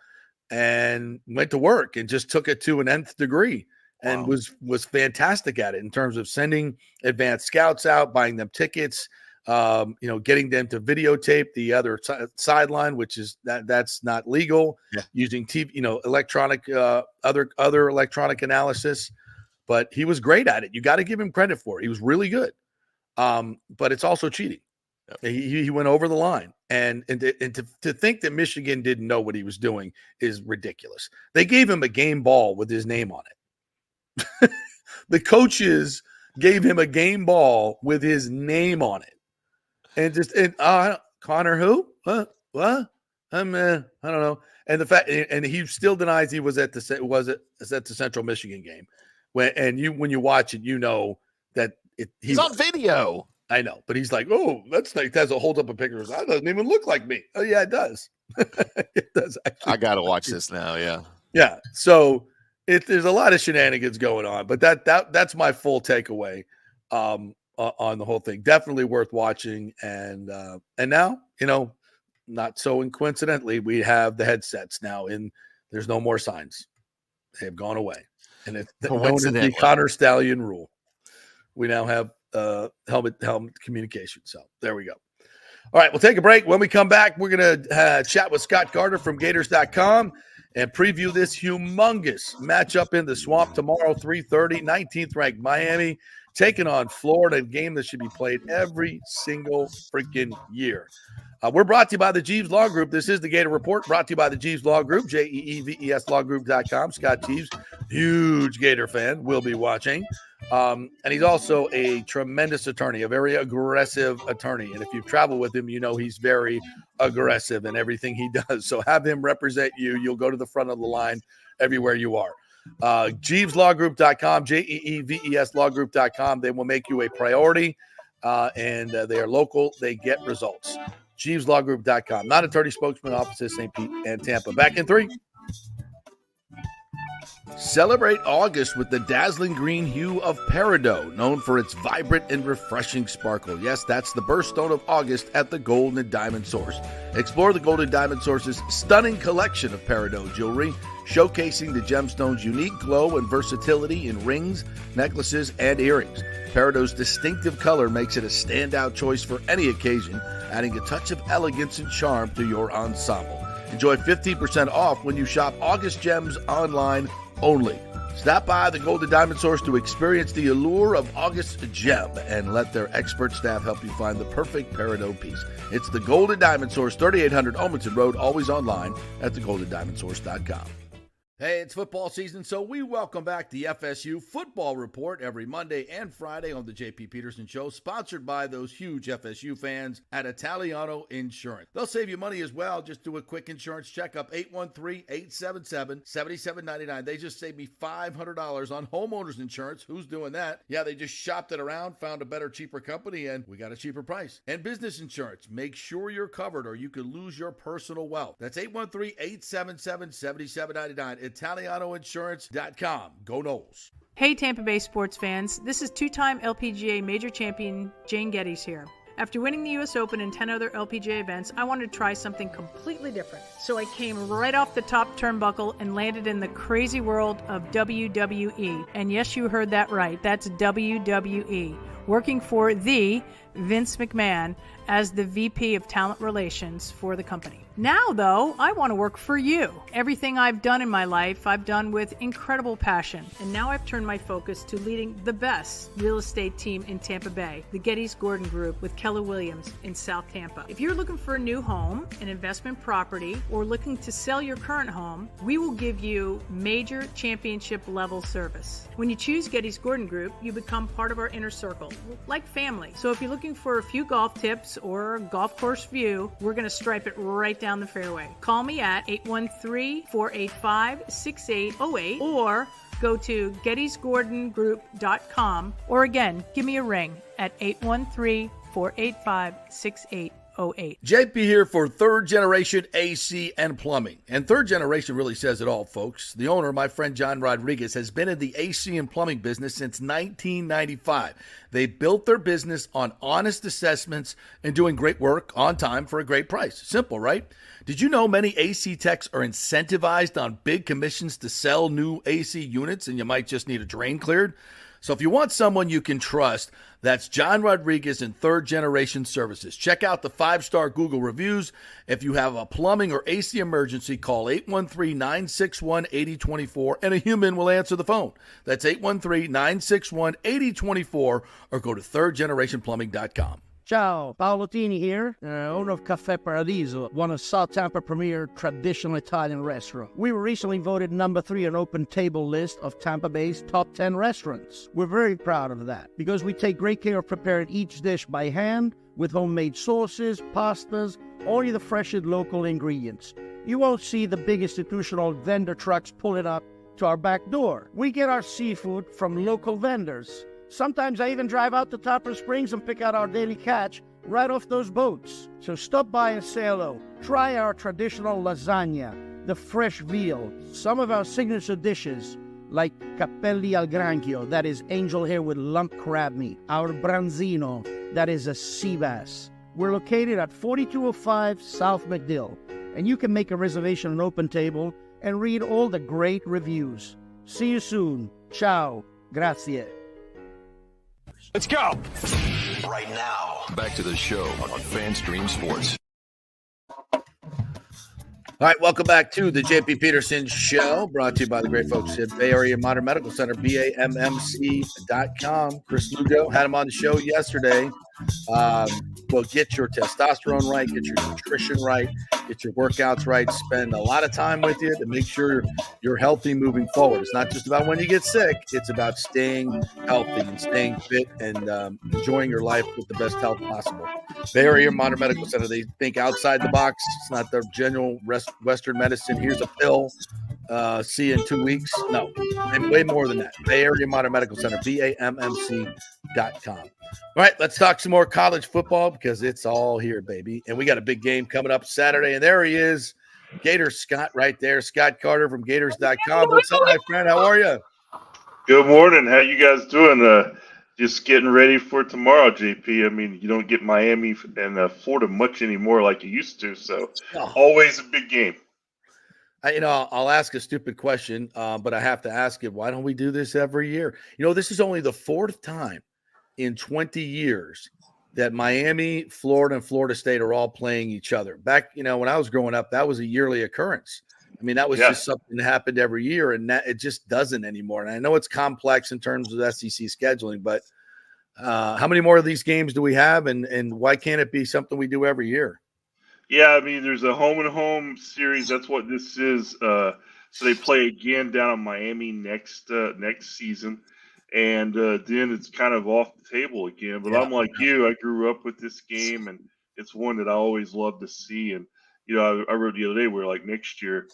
and went to work and just took it to an nth degree. And was fantastic at it in terms of sending advanced scouts out, buying them tickets, getting them to videotape the other sideline, which is that's not legal. Yeah. Using TV, electronic, other electronic analysis. But he was great at it. You got to give him credit for it. He was really good. But it's also cheating. Yep. He went over the line, and to think that Michigan didn't know what he was doing is ridiculous. They gave him a game ball with his name on it. The coaches gave him a game ball with his name on it, and Connor who? What? I don't know. And the fact, and he still denies he was at the Central Michigan game. When you watch it, that he's on video. I know, but he's like, oh, that's like that's a hold up a picture. That doesn't even look like me. Oh yeah, it does. It does. Actually. I gotta watch this now. Yeah. Yeah. So. There's a lot of shenanigans going on, but that's my full takeaway on the whole thing. Definitely worth watching. And now, not so coincidentally, we have the headsets now, and there's no more signs. They have gone away, and it's known as the Connor Stallion rule. We now have helmet communication. So there we go. All right, we'll take a break. When we come back, we're going to chat with Scott Carter from Gators.com and preview this humongous matchup in the Swamp tomorrow, 3:30, 19th ranked Miami taking on Florida, a game that should be played every single freaking year. We're brought to you by the Jeeves Law Group. This is the Gator Report, brought to you by the Jeeves Law Group, JEEVES Scott Jeeves, huge Gator fan, will be watching. And he's also a tremendous attorney, a very aggressive attorney. And if you travel with him, he's very aggressive in everything he does. So have him represent you. You'll go to the front of the line everywhere you are. JeevesLawGroup.com, JEEVES Lawgroup.com. They will make you a priority, and they are local. They get results. JeevesLawGroup.com. Not attorney spokesman, offices St. Pete and Tampa. Back in 3. Celebrate August with the dazzling green hue of Peridot, known for its vibrant and refreshing sparkle. Yes, that's the birthstone of August at the Gold and Diamond Source. Explore the Gold and Diamond Source's stunning collection of Peridot jewelry, showcasing the gemstone's unique glow and versatility in rings, necklaces, and earrings. Peridot's distinctive color makes it a standout choice for any occasion, adding a touch of elegance and charm to your ensemble. Enjoy 15% off when you shop August Gems online only Stop by the Golden Diamond Source to experience the allure of August gem and let their expert staff help you find the perfect peridot piece. It's the Golden Diamond Source, 3800 Olmsted Road, always online at thegoldendiamondsource.com. Hey, it's football season, so we welcome back the FSU Football Report every Monday and Friday on the J.P. Peterson Show, sponsored by those huge FSU fans at Italiano Insurance. They'll save you money as well. Just do a quick insurance checkup, 813-877-7799. They just saved me $500 on homeowners insurance. Who's doing that? Yeah, they just shopped it around, found a better, cheaper company, and we got a cheaper price. And business insurance, make sure you're covered or you could lose your personal wealth. That's 813-877-7799. ItalianoInsurance.com. Go Noles. Hey Tampa Bay sports fans, this is two-time LPGA major champion Jane Geddes here. After winning the US Open and 10 other LPGA events, I wanted to try something completely different. So I came right off the top turnbuckle and landed in the crazy world of WWE. And yes, you heard that right, that's WWE. Working for the Vince McMahon as the VP of Talent Relations for the company. Now, though, I want to work for you. Everything I've done in my life, I've done with incredible passion. And now I've turned my focus to leading the best real estate team in Tampa Bay, the Geddes Gordon Group with Keller Williams in South Tampa. If you're looking for a new home, an investment property, or looking to sell your current home, we will give you major championship level service. When you choose Geddes Gordon Group, you become part of our inner circle, like family. So if you're looking for a few golf tips or a golf course view, we're going to stripe it right down the fairway. Call me at 813-485-6808 or go to gettysgordongroup.com, or again, give me a ring at 813-485-6808. JP here for Third Generation AC and Plumbing. And Third Generation really says it all, folks. The owner, my friend John Rodriguez, has been in the AC and plumbing business since 1995. They built their business on honest assessments and doing great work on time for a great price. Simple, right? Did you know many AC techs are incentivized on big commissions to sell new AC units and you might just need a drain cleared? So if you want someone you can trust, that's John Rodriguez in Third Generation Services. Check out the 5-star Google reviews. If you have a plumbing or AC emergency, call 813-961-8024 and a human will answer the phone. That's 813-961-8024 or go to thirdgenerationplumbing.com. Ciao, Paolo Tini here, owner of Caffè Paradiso, one of South Tampa's premier traditional Italian restaurants. We were recently voted number 3 on Open Table list of Tampa Bay's top 10 restaurants. We're very proud of that because we take great care of preparing each dish by hand with homemade sauces, pastas, only the freshest local ingredients. You won't see the big institutional vendor trucks pulling up to our back door. We get our seafood from local vendors. Sometimes I even drive out to Topper Springs and pick out our daily catch right off those boats. So stop by and say hello. Try our traditional lasagna, the fresh veal, some of our signature dishes like capelli al granchio, that is angel hair with lump crab meat, our branzino, that is a sea bass. We're located at 4205 South McDill, and you can make a reservation on Open Table and read all the great reviews. See you soon. Ciao. Grazie. Let's go. Right now. Back to the show on FanStream Sports. All right, welcome back to the JP Peterson Show, brought to you by the great folks at Bay Area Modern Medical Center, BAMMC.com. Chris Lugo had him on the show yesterday. Well, get your testosterone right, get your nutrition right, get your workouts right, spend a lot of time with you to make sure you're healthy moving forward. It's not just about when you get sick. It's about staying healthy and staying fit and enjoying your life with the best health possible. Bay Area Modern Medical Center, they think outside the box. It's not their general Western medicine. Here's a pill. See you in 2 weeks. No, way more than that. Bay Area Modern Medical Center, BAMMC.com. All right, let's talk some more college football because it's all here, baby. And we got a big game coming up Saturday. And there he is, Gator Scott right there. Scott Carter from Gators.com. What's up, my friend? How are you? Good morning. How you guys doing? Just getting ready for tomorrow, JP. I mean, you don't get Miami and Florida much anymore like you used to. So always a big game. I'll ask a stupid question, but I have to ask it. Why don't we do this every year? This is only the 4th time in 20 years that Miami, Florida, and Florida State are all playing each other. Back, when I was growing up, that was a yearly occurrence. I mean, that was just something that happened every year, and that it just doesn't anymore. And I know it's complex in terms of SEC scheduling, but how many more of these games do we have, and why can't it be something we do every year? Yeah, I mean, there's a home and home series. That's what this is. So they play again down in Miami next season, and then it's kind of off the table again. But Yeah. I'm like you. I grew up with this game, and it's one that I always love to see. And I wrote the other day where like next year,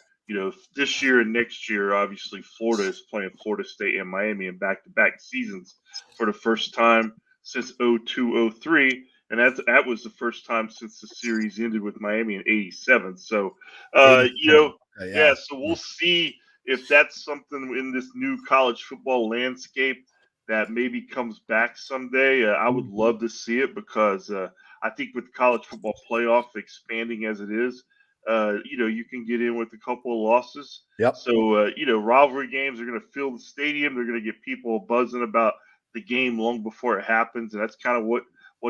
this year and next year, obviously Florida is playing Florida State and Miami in back-to-back seasons for the first time since 02-03. And that was the first time since the series ended with Miami in '87. So, 87. yeah. So we'll see if that's something in this new college football landscape that maybe comes back someday. I would love to see it because I think with college football playoff expanding as it is, you can get in with a couple of losses. Yep. So, rivalry games are going to fill the stadium. They're going to get people buzzing about the game long before it happens, and that's kind of what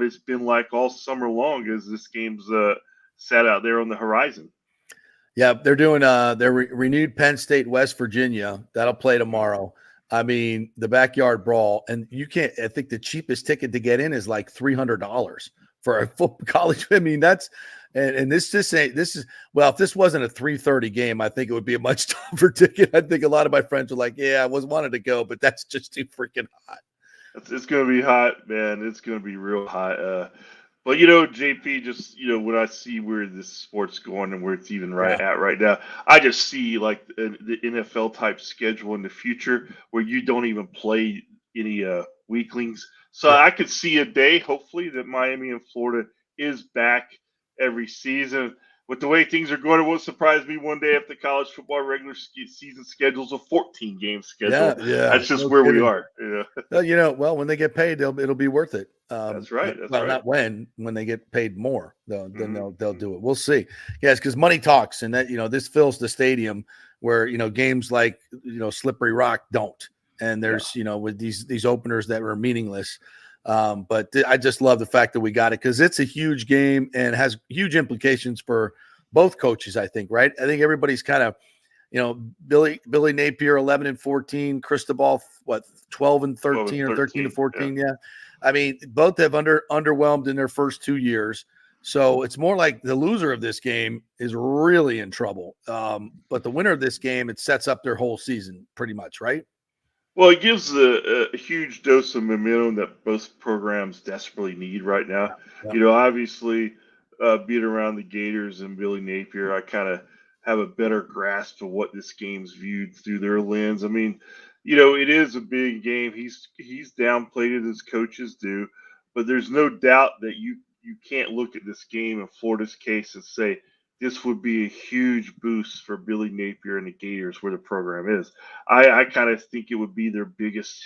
it's been like all summer long as this game's sat out there on the horizon. Yeah, they're doing their renewed Penn State, West Virginia. That'll play tomorrow. I mean, the backyard brawl, and you can't. I think the cheapest ticket to get in is like $300 for a football college. I mean, that's and this just ain't. This is well, if this wasn't a 3:30 game, I think it would be a much tougher ticket. I think a lot of my friends were like, "Yeah, I wanted to go, but that's just too freaking hot." It's going to be hot, man. It's going to be real hot. But JP, just when I see where this sport's going and where it's even at right now, I just see like the NFL type schedule in the future where you don't even play any weaklings. So I could see a day, hopefully, that Miami and Florida is back every season. With the way things are going, it won't surprise me one day if the college football regular season schedule's a 14-game schedule. Yeah, that's just where we are. Well, when they get paid, it'll be worth it. That's right. That's well, right. not when they get paid more, then they'll do it. We'll see. Yes, because money talks, and that this fills the stadium where games like Slippery Rock don't, and there's with these openers that were meaningless. But I just love the fact that we got it because it's a huge game and has huge implications for both coaches. I think, right? I think everybody's kind of, Billy Napier 11-14, Cristobal 12-13 or 13-14. Yeah. I mean, both have underwhelmed in their first 2 years. So it's more like the loser of this game is really in trouble. But the winner of this game, it sets up their whole season pretty much, right? Well, it gives a huge dose of momentum that both programs desperately need right now. Yeah. Obviously, being around the Gators and Billy Napier, I kind of have a better grasp of what this game's viewed through their lens. I mean, it is a big game. He's downplayed it as coaches do, but there's no doubt that you can't look at this game in Florida's case and say this would be a huge boost for Billy Napier and the Gators where the program is. I kind of think it would be their biggest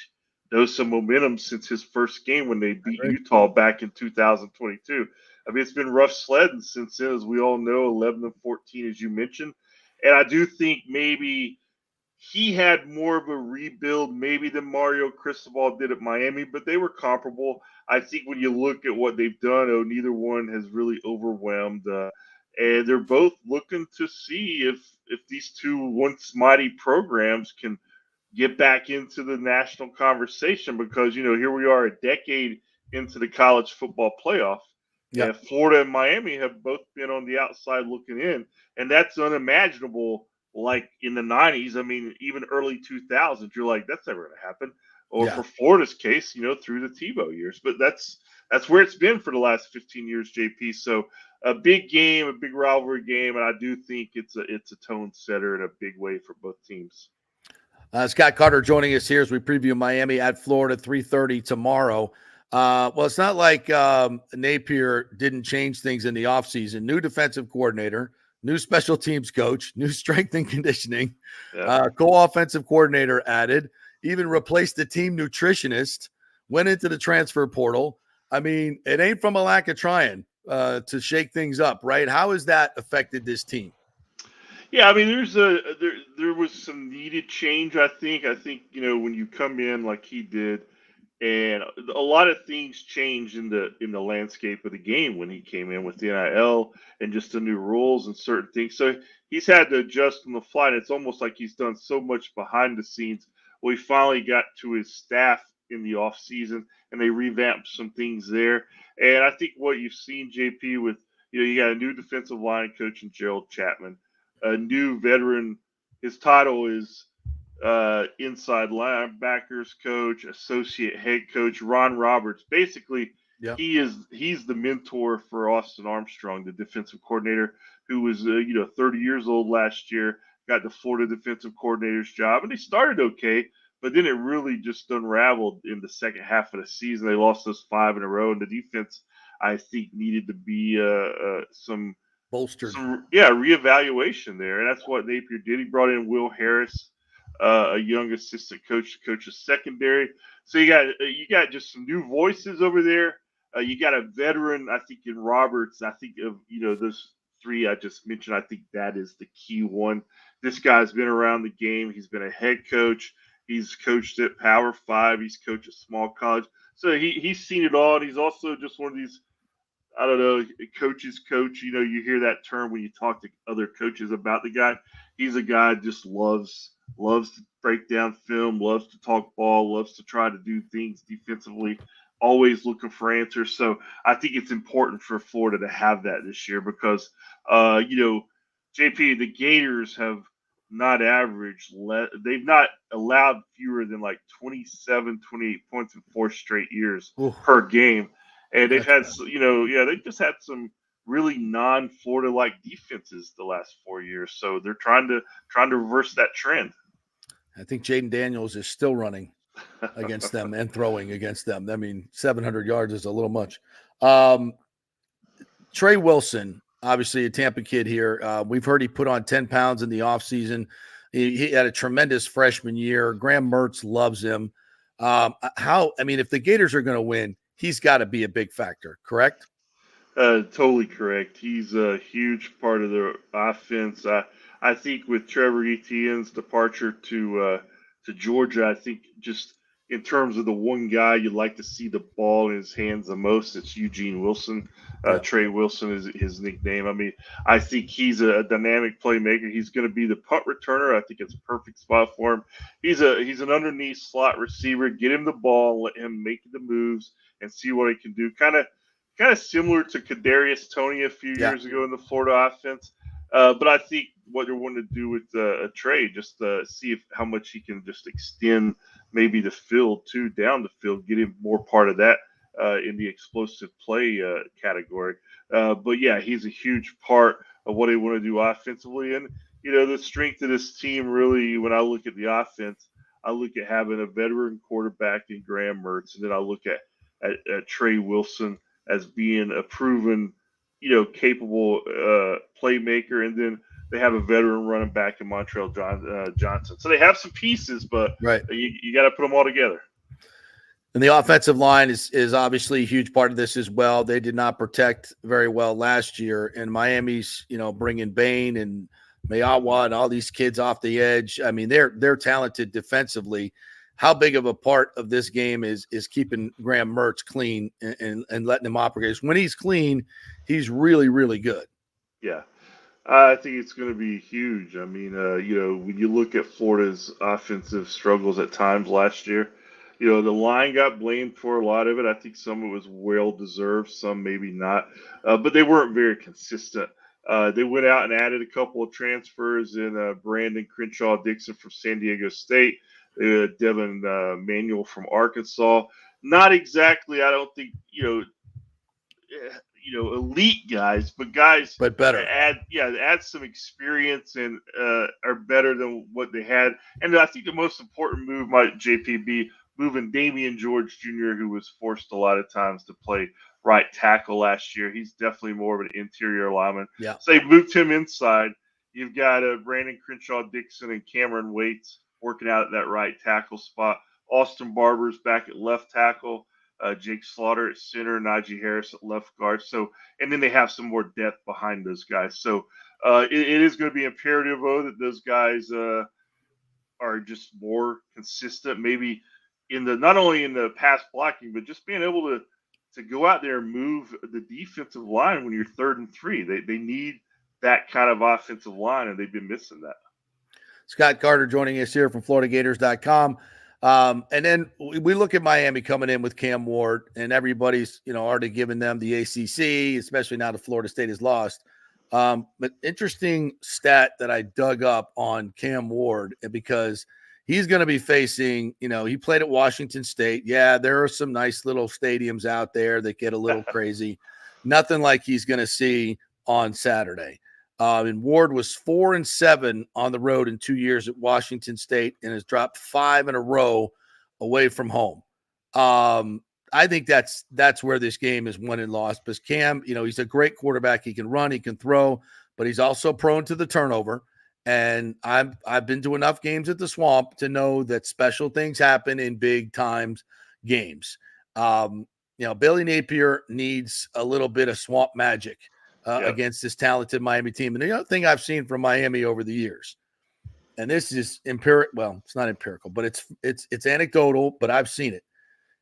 dose of momentum since his first game when they beat Utah back in 2022. I mean, it's been rough sledding since then, as we all know, 11-14, as you mentioned. And I do think maybe he had more of a rebuild maybe than Mario Cristobal did at Miami, but they were comparable. I think when you look at what they've done, neither one has really overwhelmed. And they're both looking to see if these two once mighty programs can get back into the national conversation because, here we are a decade into the college football playoff. Yeah. And Florida and Miami have both been on the outside looking in, and that's unimaginable like in the 90s. I mean, even early 2000s, you're like, that's never going to happen. Or for Florida's case, through the Tebow years. But that's where it's been for the last 15 years, JP. So a big game, a big rivalry game, and I do think it's a tone setter in a big way for both teams. Scott Carter joining us here as we preview Miami at Florida 3:30 tomorrow. Well, it's not like Napier didn't change things in the offseason. New defensive coordinator, new special teams coach, new strength and conditioning, co-offensive coordinator added, even replaced the team nutritionist, went into the transfer portal. I mean, it ain't from a lack of trying to shake things up, right? How has that affected this team? Yeah, I mean, there was some needed change. I think when you come in like he did, and a lot of things changed in the landscape of the game when he came in with the NIL and just the new rules and certain things. So he's had to adjust on the fly. And it's almost like he's done so much behind the scenes. Well, he finally got to his staff in the off season, and they revamped some things there. And I think what you've seen, JP, with you got a new defensive line coach in Gerald Chapman, a new veteran. His title is inside linebackers coach, associate head coach Ron Roberts. Basically, Yep. he's the mentor for Austin Armstrong, the defensive coordinator, who was 30 years old last year, got the Florida defensive coordinator's job, and they started okay, but then it really just unraveled in the second half of the season. They lost those 5 in a row, and the defense, I think, needed to be some Bolstered. reevaluation there, and that's what Napier did. He brought in Will Harris, a young assistant coach to coach the secondary. So you got just some new voices over there. You got a veteran, I think, in Roberts. I think of those 3 I just mentioned. I think that is the key one. This guy's been around the game. He's been a head coach. He's coached at Power 5. He's coached at small college. So he's seen it all. And he's also just one of these, I don't know, coach's coach. You hear that term when you talk to other coaches about the guy. He's a guy that just loves to break down film, loves to talk ball, loves to try to do things defensively, always looking for answers. So I think it's important for Florida to have that this year because, JP, the Gators have not averaged, they've not allowed fewer than like 27, 28 points in 4 straight years per game. And they've had, they've just had some really non-Florida like defenses the last 4 years. So they're trying to reverse that trend. I think Jaden Daniels is still running against them and throwing against them. I mean, 700 yards is a little much. Trey Wilson, obviously a Tampa kid here. We've heard he put on 10 pounds in the offseason. He had a tremendous freshman year. Graham Mertz loves him. If the Gators are going to win, he's got to be a big factor, correct? Totally correct. He's a huge part of the offense. I think with Trevor Etienne's departure to Georgia, I think just in terms of the one guy you'd like to see the ball in his hands the most, it's Eugene Wilson. Trey Wilson is his nickname. I mean, I think he's a dynamic playmaker. He's going to be the punt returner. I think it's a perfect spot for him. He's an underneath slot receiver. Get him the ball, let him make the moves, and see what he can do. Kind of similar to Kadarius Toney a few years ago in the Florida offense. But I think what they're wanting to do with a trade, just see how much he can just extend maybe the field too, down the field, get him more part of that in the explosive play category. But yeah, he's a huge part of what they want to do offensively. And, the strength of this team really, when I look at the offense, I look at having a veteran quarterback in Graham Mertz, and then I look at Trey Wilson as being a proven, capable playmaker, and then they have a veteran running back in Montreal Johnson. So they have some pieces, but you got to put them all together. And the offensive line is obviously a huge part of this as well. They did not protect very well last year, and Miami's, bringing Bain and Mayawa and all these kids off the edge. I mean, they're talented defensively. How big of a part of this game is keeping Graham Mertz clean and letting him operate? When he's clean, he's really, really good. Yeah, I think it's going to be huge. I mean, when you look at Florida's offensive struggles at times last year, the line got blamed for a lot of it. I think some of it was well-deserved, some maybe not. But they weren't very consistent. They went out and added a couple of transfers in Brandon Crenshaw-Dixon from San Diego State, Devin Manuel from Arkansas. Not exactly, I don't think, elite guys, but guys, but better. Add some experience and are better than what they had. And I think the most important move might JP be moving Damian George Jr., who was forced a lot of times to play right tackle last year. He's definitely more of an interior lineman. Yeah. So they moved him inside. You've got Brandon Crenshaw-Dixon and Cameron Waits working out at that right tackle spot. Austin Barber's back at left tackle. Jake Slaughter at center, Najee Harris at left guard. So, and then they have some more depth behind those guys. So it is going to be imperative, though, that those guys are just more consistent. Maybe, in the not only in the pass blocking, but just being able to go out there and move the defensive line when you're 3rd and 3. They need that kind of offensive line, and they've been missing that. Scott Carter joining us here from FloridaGators.com. And then we look at Miami coming in with Cam Ward, and everybody's, already given them the ACC, especially now that Florida State has lost. But interesting stat that I dug up on Cam Ward, because he's going to be facing, he played at Washington State. Yeah, there are some nice little stadiums out there that get a little crazy. Nothing like he's going to see on Saturday. And Ward was 4-7 on the road in 2 years at Washington State and has dropped 5 in a row away from home. I think that's where this game is won and lost, because Cam, he's a great quarterback. He can run, he can throw, but he's also prone to the turnover. And I've been to enough games at the Swamp to know that special things happen in big times games. Billy Napier needs a little bit of Swamp magic against this talented Miami team. And the other thing I've seen from Miami over the years, and this is empirical. Well, it's not empirical, but it's anecdotal, but I've seen it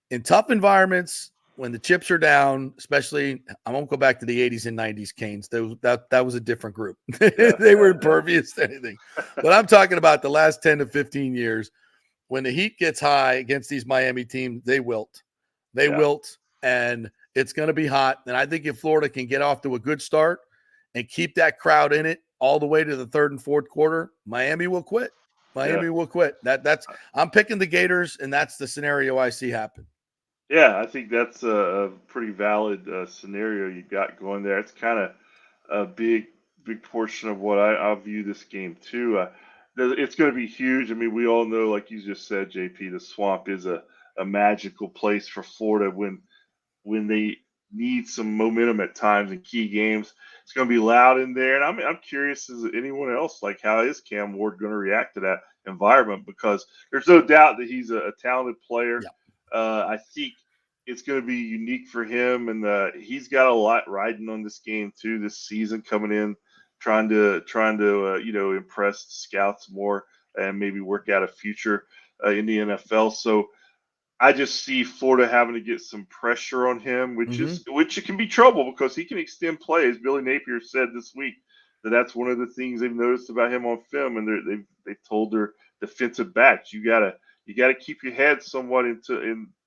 in tough environments when the chips are down, especially. I won't go back to the 80s and 90s Canes. That was a different group. They were impervious to anything. But I'm talking about the last 10 to 15 years when the heat gets high against these Miami teams, they wilt. They wilt, and it's going to be hot. And I think if Florida can get off to a good start and keep that crowd in it all the way to the 3rd and 4th quarter, Miami will quit. Miami will quit. That's I'm picking the Gators, and that's the scenario I see happen. Yeah, I think that's a pretty valid scenario you got going there. It's kind of a big portion of what I view this game too. It's going to be huge. I mean, we all know, like you just said, JP, the Swamp is a magical place for Florida when they need some momentum at times in key games. It's going to be loud in there, and I'm curious as anyone else, like, how is Cam Ward going to react to that environment? Because there's no doubt that he's a talented player. Yeah. I think it's going to be unique for him, and he's got a lot riding on this game too this season, coming in trying to impress scouts more and maybe work out a future in the NFL. So I just see Florida having to get some pressure on him, which it can be trouble because he can extend plays. Billy Napier said this week that's one of the things they've noticed about him on film, and they've told their defensive backs, you gotta keep your head somewhat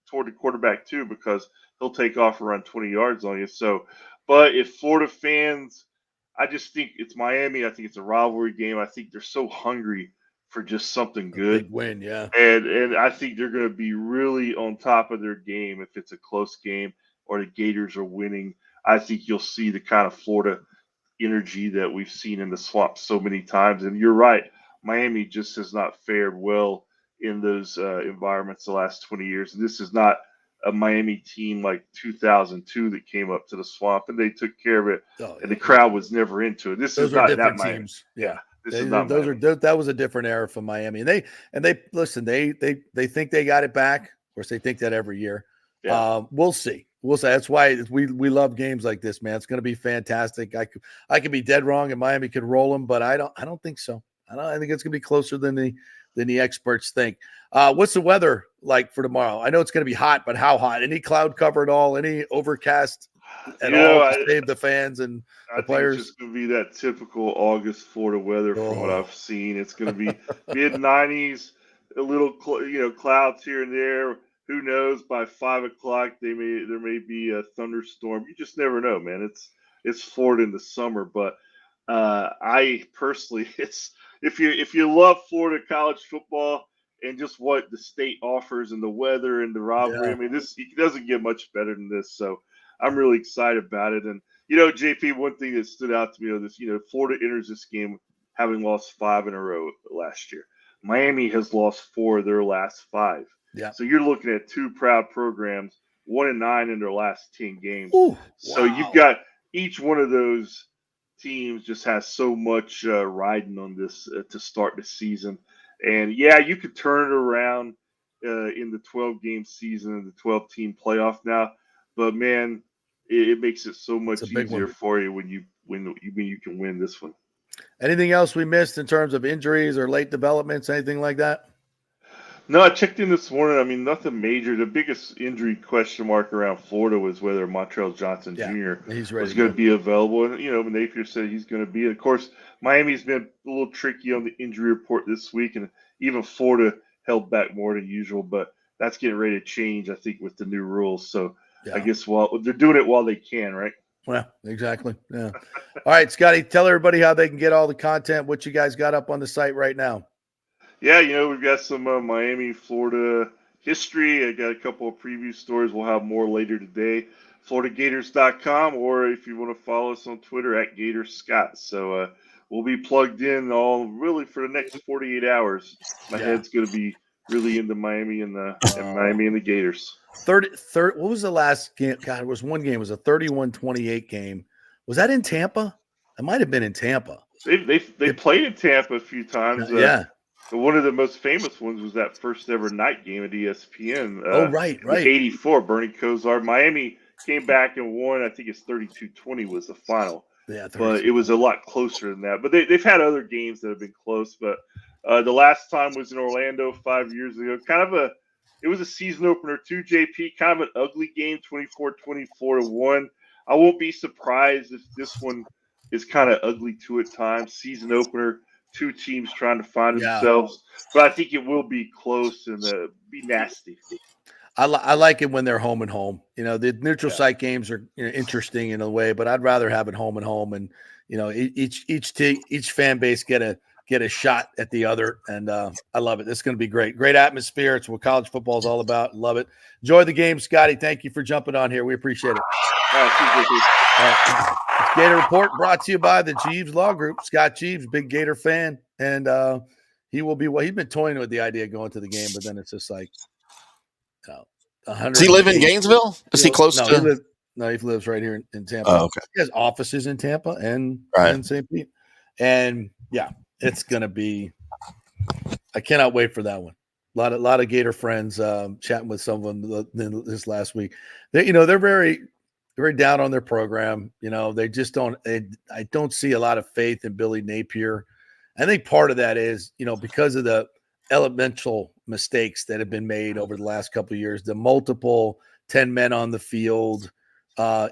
toward the quarterback too, because he'll take off around 20 yards on you. So, but if Florida fans, I just think it's Miami. I think it's a rivalry game. I think they're so hungry for just something good. Big win, yeah. And I think they're going to be really on top of their game if it's a close game or the Gators are winning. I think you'll see the kind of Florida energy that we've seen in the Swamp so many times. And you're right, Miami just has not fared well in those environments the last 20 years. And this is not a Miami team like 2002 that came up to the Swamp and they took care of it, and the crowd was never into it. Those is not that Miami. Teams. Yeah. That was a different era for Miami, and they listen. They think they got it back. Of course, they think that every year. Yeah. We'll see. That's why we love games like this, man. It's going to be fantastic. I could be dead wrong, and Miami could roll them, but I don't think so. I think it's going to be closer than the experts think. What's the weather like for tomorrow? I know it's going to be hot, but how hot? Any cloud cover at all? Any overcast at all to save the fans and the players? It's just going to be that typical August Florida weather from what I've seen. It's going to be mid-90s, a little clouds here and there. Who knows? By 5 o'clock, there may be a thunderstorm. You just never know, man. It's Florida in the summer, but I personally, if you love Florida college football and just what the state offers and the weather and the rivalry, I mean, it doesn't get much better than this. So I'm really excited about it. And JP, one thing that stood out to me on this, Florida enters this game having lost 5 in a row last year. Miami has lost 4 of their last 5. Yeah. So you're looking at 2 proud programs, 1-9 in their last 10 games. Ooh, so you've got each one of those teams just has so much riding on this to start the season. And you could turn it around in the 12-game season and the 12-team playoff now, but man, it makes it so much easier for you when you can win this one. Anything else we missed in terms of injuries or late developments, anything like that? No, I checked in this morning. I mean, nothing major. The biggest injury question mark around Florida was whether Montrell Johnson Yeah, Jr. he's ready was to going go. to be available. And, Napier said he's going to be. Of course, Miami's been a little tricky on the injury report this week, and even Florida held back more than usual. But that's getting ready to change, I think, with the new rules. So I Yeah. guess they're doing it while they can, right? Well, exactly. Yeah. All right, Scotty, tell everybody how they can get all the content, what you guys got up on the site right now. Yeah, we've got some Miami, Florida history. I got a couple of preview stories. We'll have more later today. FloridaGators.com, or if you want to follow us on Twitter at GatorsScott. So we'll be plugged in all really for the next 48 hours. My head's going to be really into Miami and the Gators. 30, what was the last game? God, it was one game. It was a 31-28 game. Was that in Tampa? It might have been in Tampa. They played in Tampa a few times. Yeah. One of the most famous ones was that first ever night game at ESPN. Right. 84, Bernie Kosar. Miami came back and won. I think it's 32-20 was the final. Yeah, but it was a lot closer than that. But they've had other games that have been close. But the last time was in Orlando 5 years ago. It was a season opener too, JP. Kind of an ugly game, 24-1. I won't be surprised if this one is kind of ugly too at times. Season opener, two teams trying to find themselves. But I think it will be close and be nasty. I like it when they're home and home. The neutral site games are interesting in a way, but I'd rather have it home and home, and each fan base get a shot at the other, and I love it. This is going to be great. Great atmosphere. It's what college football is all about. Love it. Enjoy the game, Scotty. Thank you for jumping on here. We appreciate it. All right. Gator Report brought to you by the Jeeves Law Group. Scott Jeeves, big Gator fan, and he's been toying with the idea of going to the game, but then it's just like, does he live in Gainesville? Is he close to? He lives right here in Tampa. Oh, okay. He has offices in Tampa and St. Pete. And yeah, it's going to be, I cannot wait for that one. A lot of Gator friends, chatting with someone this last week. They're very down on their program. They just I don't see a lot of faith in Billy Napier. I think part of that is, because of the elemental mistakes that have been made over the last couple of years, the multiple 10 men on the field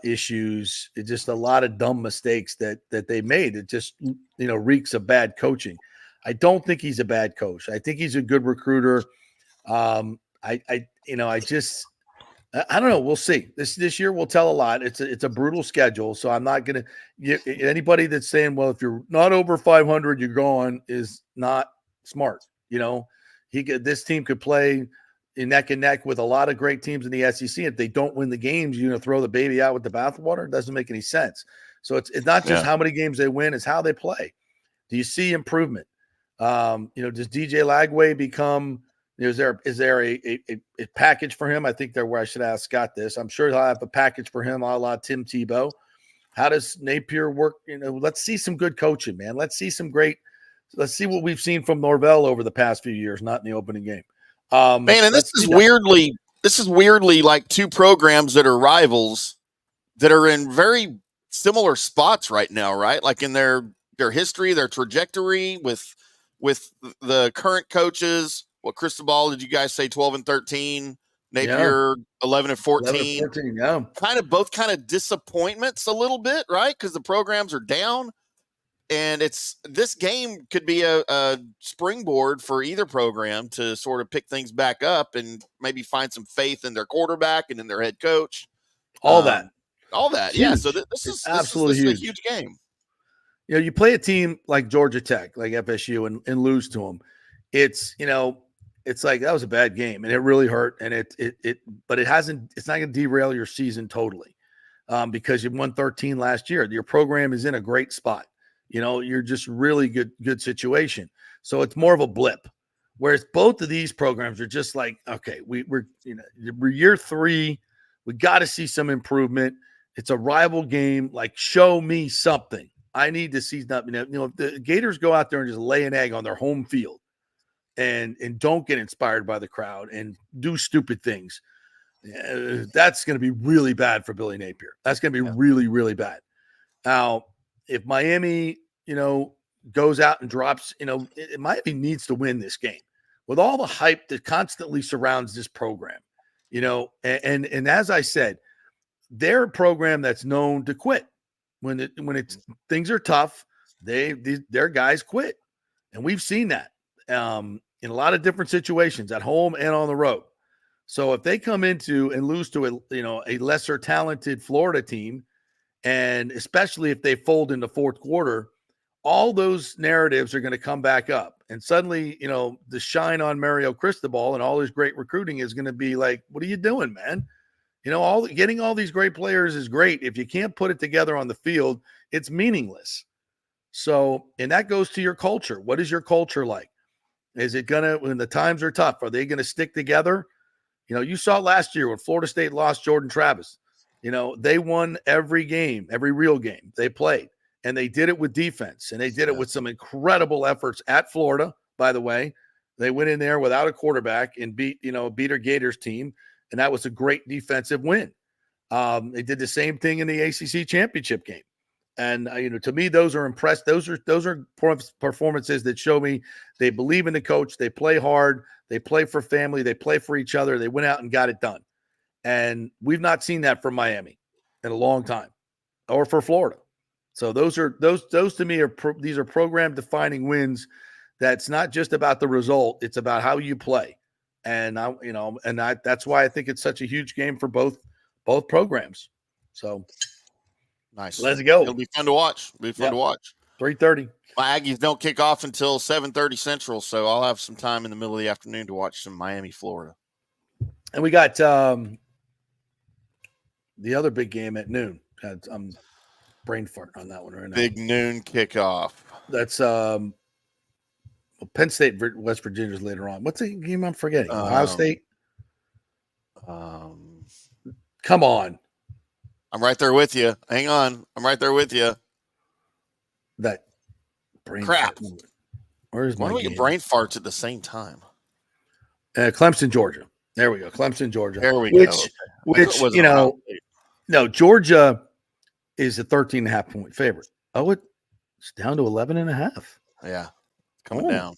issues, just a lot of dumb mistakes that they made. It just, reeks of bad coaching. I don't think he's a bad coach. I think he's a good recruiter. I don't know. We'll see. This year will tell a lot. It's a brutal schedule, so I'm not going to anybody that's saying, well, if you're not over 500, you're going, is not smart. This team could play in neck and neck with a lot of great teams in the SEC. If they don't win the games, throw the baby out with the bathwater. It doesn't make any sense. So it's not just how many games they win, it's how they play. Do you see improvement? Does DJ Lagway become? Is there a package for him? I think where I should ask Scott this. I'm sure he'll have a package for him, a la Tim Tebow. How does Napier work? Let's see some good coaching, man. Let's see what we've seen from Norvell over the past few years, not in the opening game. And this is weirdly like two programs that are rivals that are in very similar spots right now, right? Like in their history, their trajectory with the current coaches. What Cristobal did you guys say? 12-13, Napier 11-14. 11-14, yeah. Both disappointments a little bit, right? Because the programs are down. And this game could be a springboard for either program to sort of pick things back up and maybe find some faith in their quarterback and in their head coach. All that. Huge. Yeah. So this is absolutely a huge game. You play a team like Georgia Tech, like FSU, and lose to them. It's like that was a bad game, and it really hurt. And but it's not going to derail your season totally, because you won 13 last year. Your program is in a great spot. You're just really good situation. So it's more of a blip. Whereas both of these programs are just like, okay, we're year 3. We got to see some improvement. It's a rival game. Like, show me something. I need to see something. If the Gators go out there and just lay an egg on their home field and don't get inspired by the crowd and do stupid things, that's going to be really bad for Billy Napier. That's going to be really, really bad. Now, if Miami, goes out and drops, Miami needs to win this game. with all the hype that constantly surrounds this program, and as I said, they're a program that's known to quit when things are tough. Their guys quit, and we've seen that in a lot of different situations at home and on the road. So if they come into and lose to a lesser talented Florida team, and especially if they fold in the fourth quarter, all those narratives are going to come back up. And suddenly, the shine on Mario Cristobal and all his great recruiting is going to be like, what are you doing, man? Getting all these great players is great. If you can't put it together on the field, it's meaningless. So, and that goes to your culture. What is your culture like? Is it going to, when the times are tough, are they going to stick together? You saw last year when Florida State lost Jordan Travis. They won every game, every real game they played, and they did it with defense, and they did it with some incredible efforts at Florida. By the way, they went in there without a quarterback and beat our Gators team, and that was a great defensive win. They did the same thing in the ACC championship game, and to me, those are impressed. Those are performances that show me they believe in the coach, they play hard, they play for family, they play for each other, they went out and got it done. And we've not seen that from Miami in a long time, or for Florida. So those to me these are program defining wins. That's not just about the result; it's about how you play. And that's why I think it's such a huge game for both programs. So nice. Let's go. It'll be fun to watch. 3:30. My Aggies don't kick off until 7:30 Central, so I'll have some time in the middle of the afternoon to watch some Miami, Florida. And we got the other big game at noon. I'm brain farting on that one right now. Big noon kickoff. That's Penn State, West Virginia is later on. What's the game I'm forgetting? Ohio State? Come on. I'm right there with you. Hang on. I'm right there with you. That brain crap. Where's my Why don't we get brain farts at the same time? Clemson, Georgia. There we go. Clemson, Georgia. There we go. Which no, Georgia is a 13.5 point favorite. Oh, it's down to 11.5. Yeah. Coming down.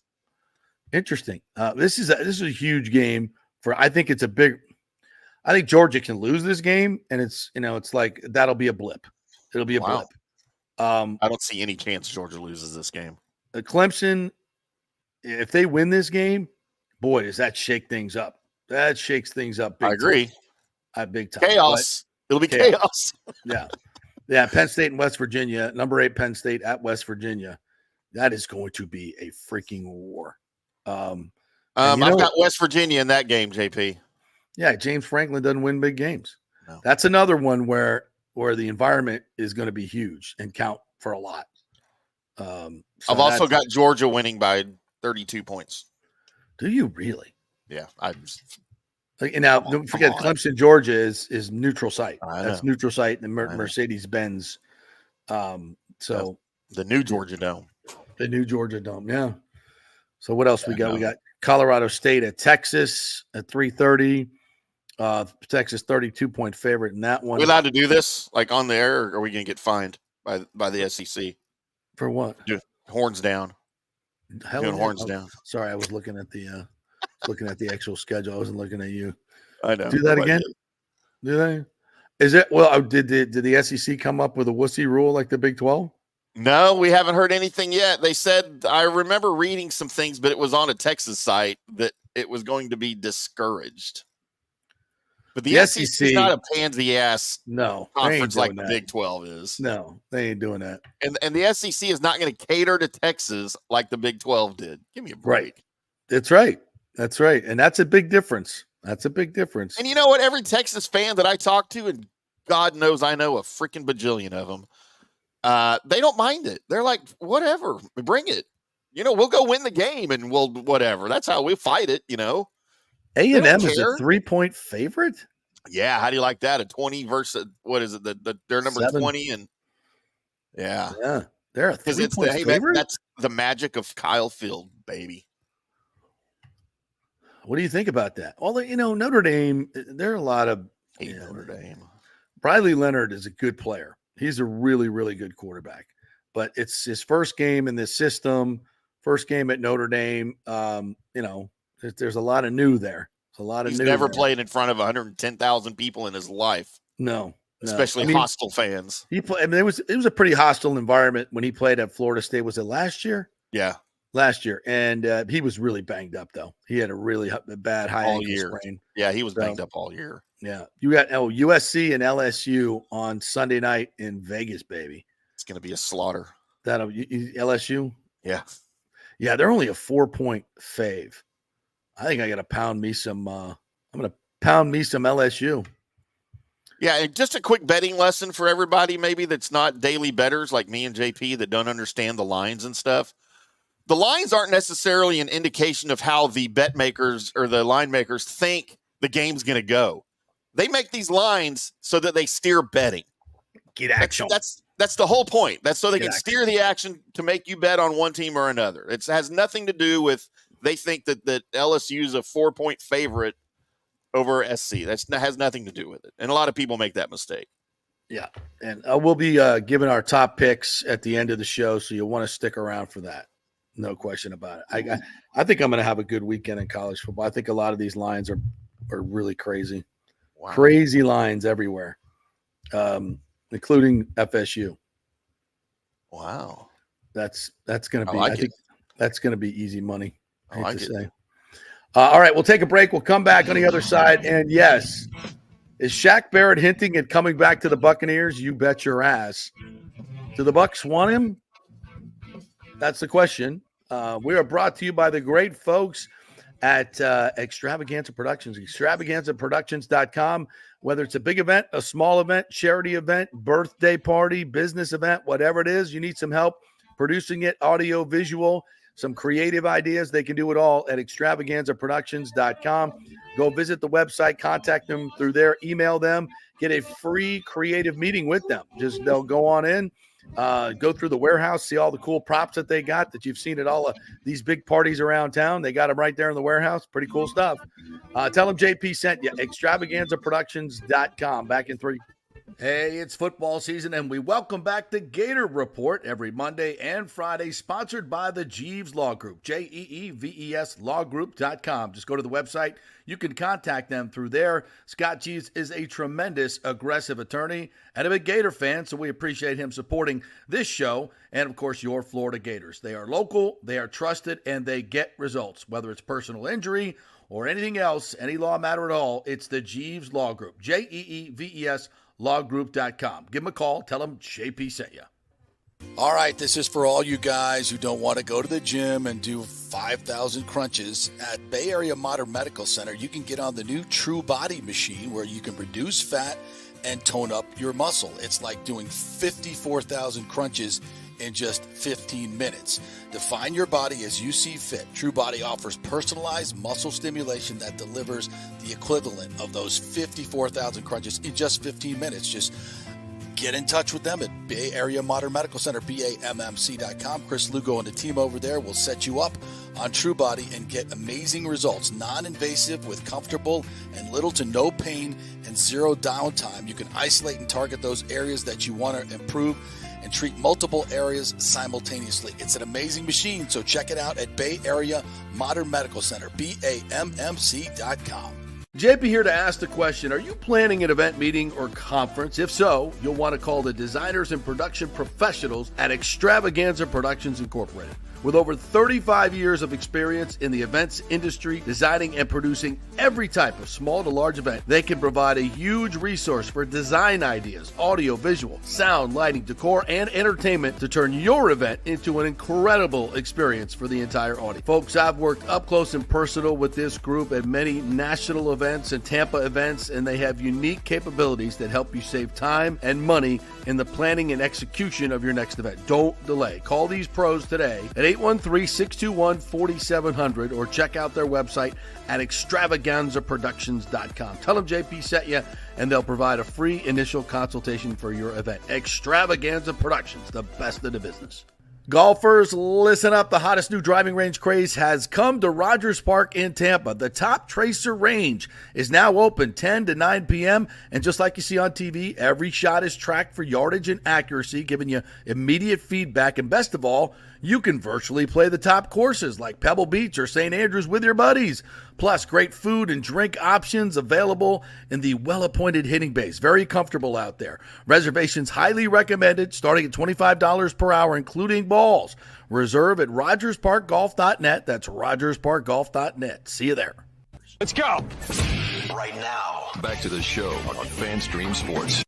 Interesting. This is a huge game I think Georgia can lose this game, and it's like that'll be a blip. It'll be a blip. I don't see any chance Georgia loses this game. Clemson, if they win this game, boy, does that shake things up. That shakes things up big I agree. Time. Big time. Chaos. It'll be chaos. Yeah. Yeah, Penn State and West Virginia, number 8 Penn State at West Virginia. That is going to be a freaking war. I've got West Virginia in that game, JP. Yeah, James Franklin doesn't win big games. No. That's another one where the environment is going to be huge and count for a lot. I've also got Georgia winning by 32 points. Do you really? Yeah. Now, don't forget, Clemson, Georgia is neutral site. That's neutral site and Mercedes-Benz. So the new Georgia Dome. The new Georgia Dome, yeah. So what else we got? We got Colorado State at Texas at 3:30. Texas 32-point favorite in that one. Are we allowed to do this like on the air, or are we going to get fined by the SEC? For what? Horns down. Horns down. Sorry, I was looking at the actual schedule. I wasn't looking at you. I know. Do that again? Do they? Is it did the SEC come up with a wussy rule like the Big 12? No, we haven't heard anything yet. They said, I remember reading some things, but it was on a Texas site that it was going to be discouraged. But the SEC is not a pansy ass conference like the Big 12 is. No, they ain't doing that. And the SEC is not going to cater to Texas like the Big 12 did. Give me a break. Right. That's right. That's right. And that's a big difference. That's a big difference. And you know what? Every Texas fan that I talk to, and God knows I know a freaking bajillion of them, they don't mind it. They're like, whatever, bring it. We'll go win the game and we'll whatever. That's how we fight it, A&M is a 3-point favorite? Yeah. How do you like that? A 20 versus, what is it? They're number 7. 20 and yeah. Yeah. They're a 3-point favorite? That's the magic of Kyle Field, baby. What do you think about that? Well, Notre Dame, there are a lot of Notre Dame. Riley Leonard is a good player. He's a really, really good quarterback, but it's his first game in this system, first game at Notre Dame. There's a lot of new there. A lot of He's new never there. played in front of 110,000 people in his life. No. Especially hostile fans. It was a pretty hostile environment when he played at Florida State. Was it last year? Yeah. Last year. And he was really banged up, though. He had a really bad high ankle sprain. Yeah, he was banged up all year. Yeah. You got USC and LSU on Sunday night in Vegas, baby. It's going to be a slaughter. LSU? Yeah. Yeah, they're only a 4-point fave. I think I got to pound me some I'm going to pound me some LSU. Yeah, and just a quick betting lesson for everybody maybe that's not daily bettors like me and JP that don't understand the lines and stuff. The lines aren't necessarily an indication of how the bet makers or the line makers think the game's going to go. They make these lines so that they steer betting. Get action. That's the whole point. That's so they can steer the action to make you bet on one team or another. It has nothing to do with they think that LSU is a 4-point favorite over SC. That has nothing to do with it. And a lot of people make that mistake. Yeah. And we'll be giving our top picks at the end of the show, so you'll want to stick around for that. No question about it. I think I'm going to have a good weekend in college football. I think a lot of these lines are really crazy. Wow. Crazy lines everywhere, including FSU. Wow. That's going to be, I think that's going to be easy money. I hate to say. All right, we'll take a break. We'll come back on the other side. And yes, is Shaq Barrett hinting at coming back to the Buccaneers? You bet your ass. Do the Bucs want him? That's the question. We are brought to you by the great folks at Extravaganza Productions, extravaganzaproductions.com. Whether it's a big event, a small event, charity event, birthday party, business event, whatever it is, you need some help producing it, audio, visual, some creative ideas. They can do it all at extravaganzaproductions.com. Go visit the website, contact them through there, email them, get a free creative meeting with them. Just they'll go on in, go through the warehouse, see all the cool props that they got that you've seen at all of these big parties around town. They got them right there in the warehouse. Pretty cool stuff. Tell them JP sent you. Extravaganzaproductions.com. Back in 3. Hey, it's football season, and we welcome back the Gator Report every Monday and Friday, sponsored by the Jeeves Law Group, Jeeves lawgroup.com. Just go to the website. You can contact them through there. Scott Jeeves is a tremendous, aggressive attorney and a big Gator fan, so we appreciate him supporting this show and, of course, your Florida Gators. They are local, they are trusted, and they get results. Whether it's personal injury or anything else, any law matter at all, it's the Jeeves Law Group, Jeeves lawgroup.com. Give them a call. Tell them JP sent you. All right, this is for all you guys who don't want to go to the gym and do 5,000 crunches. At Bay Area Modern Medical Center, you can get on the new True Body machine where you can reduce fat and tone up your muscle. It's like doing 54,000 crunches in just 15 minutes. Define your body as you see fit. True Body offers personalized muscle stimulation that delivers the equivalent of those 54,000 crunches in just 15 minutes. Just get in touch with them at Bay Area Modern Medical Center, BAMMC.com. Chris Lugo and the team over there will set you up on True Body and get amazing results. Non-invasive with comfortable and little to no pain and zero downtime. You can isolate and target those areas that you want to improve and treat multiple areas simultaneously. It's an amazing machine, so check it out at Bay Area Modern Medical Center, BAMMC.com. JP here to ask the question, are you planning an event, meeting, or conference? If so, you'll want to call the designers and production professionals at Extravaganza Productions Incorporated. With over 35 years of experience in the events industry, designing and producing every type of small to large event, they can provide a huge resource for design ideas, audio, visual, sound, lighting, decor, and entertainment to turn your event into an incredible experience for the entire audience. Folks, I've worked up close and personal with this group at many national events and Tampa events, and they have unique capabilities that help you save time and money in the planning and execution of your next event. Don't delay. Call these pros today at 813-621-4700 or check out their website at extravaganzaproductions.com. Tell them JP sent you, and they'll provide a free initial consultation for your event. Extravaganza Productions, the best in the business. Golfers, listen up. The hottest new driving range craze has come to Rogers Park in Tampa. The Top Tracer range is now open 10 to 9 p.m. And just like you see on TV, every shot is tracked for yardage and accuracy, giving you immediate feedback. And best of all, You can virtually play the top courses like Pebble Beach or St. Andrews with your buddies. Plus, great food and drink options available in the well-appointed hitting bays. Very comfortable out there. Reservations highly recommended, starting at $25 per hour, including balls. Reserve at RogersParkGolf.net. That's RogersParkGolf.net. See you there. Let's go. Right now. Back to the show on FanStream Sports.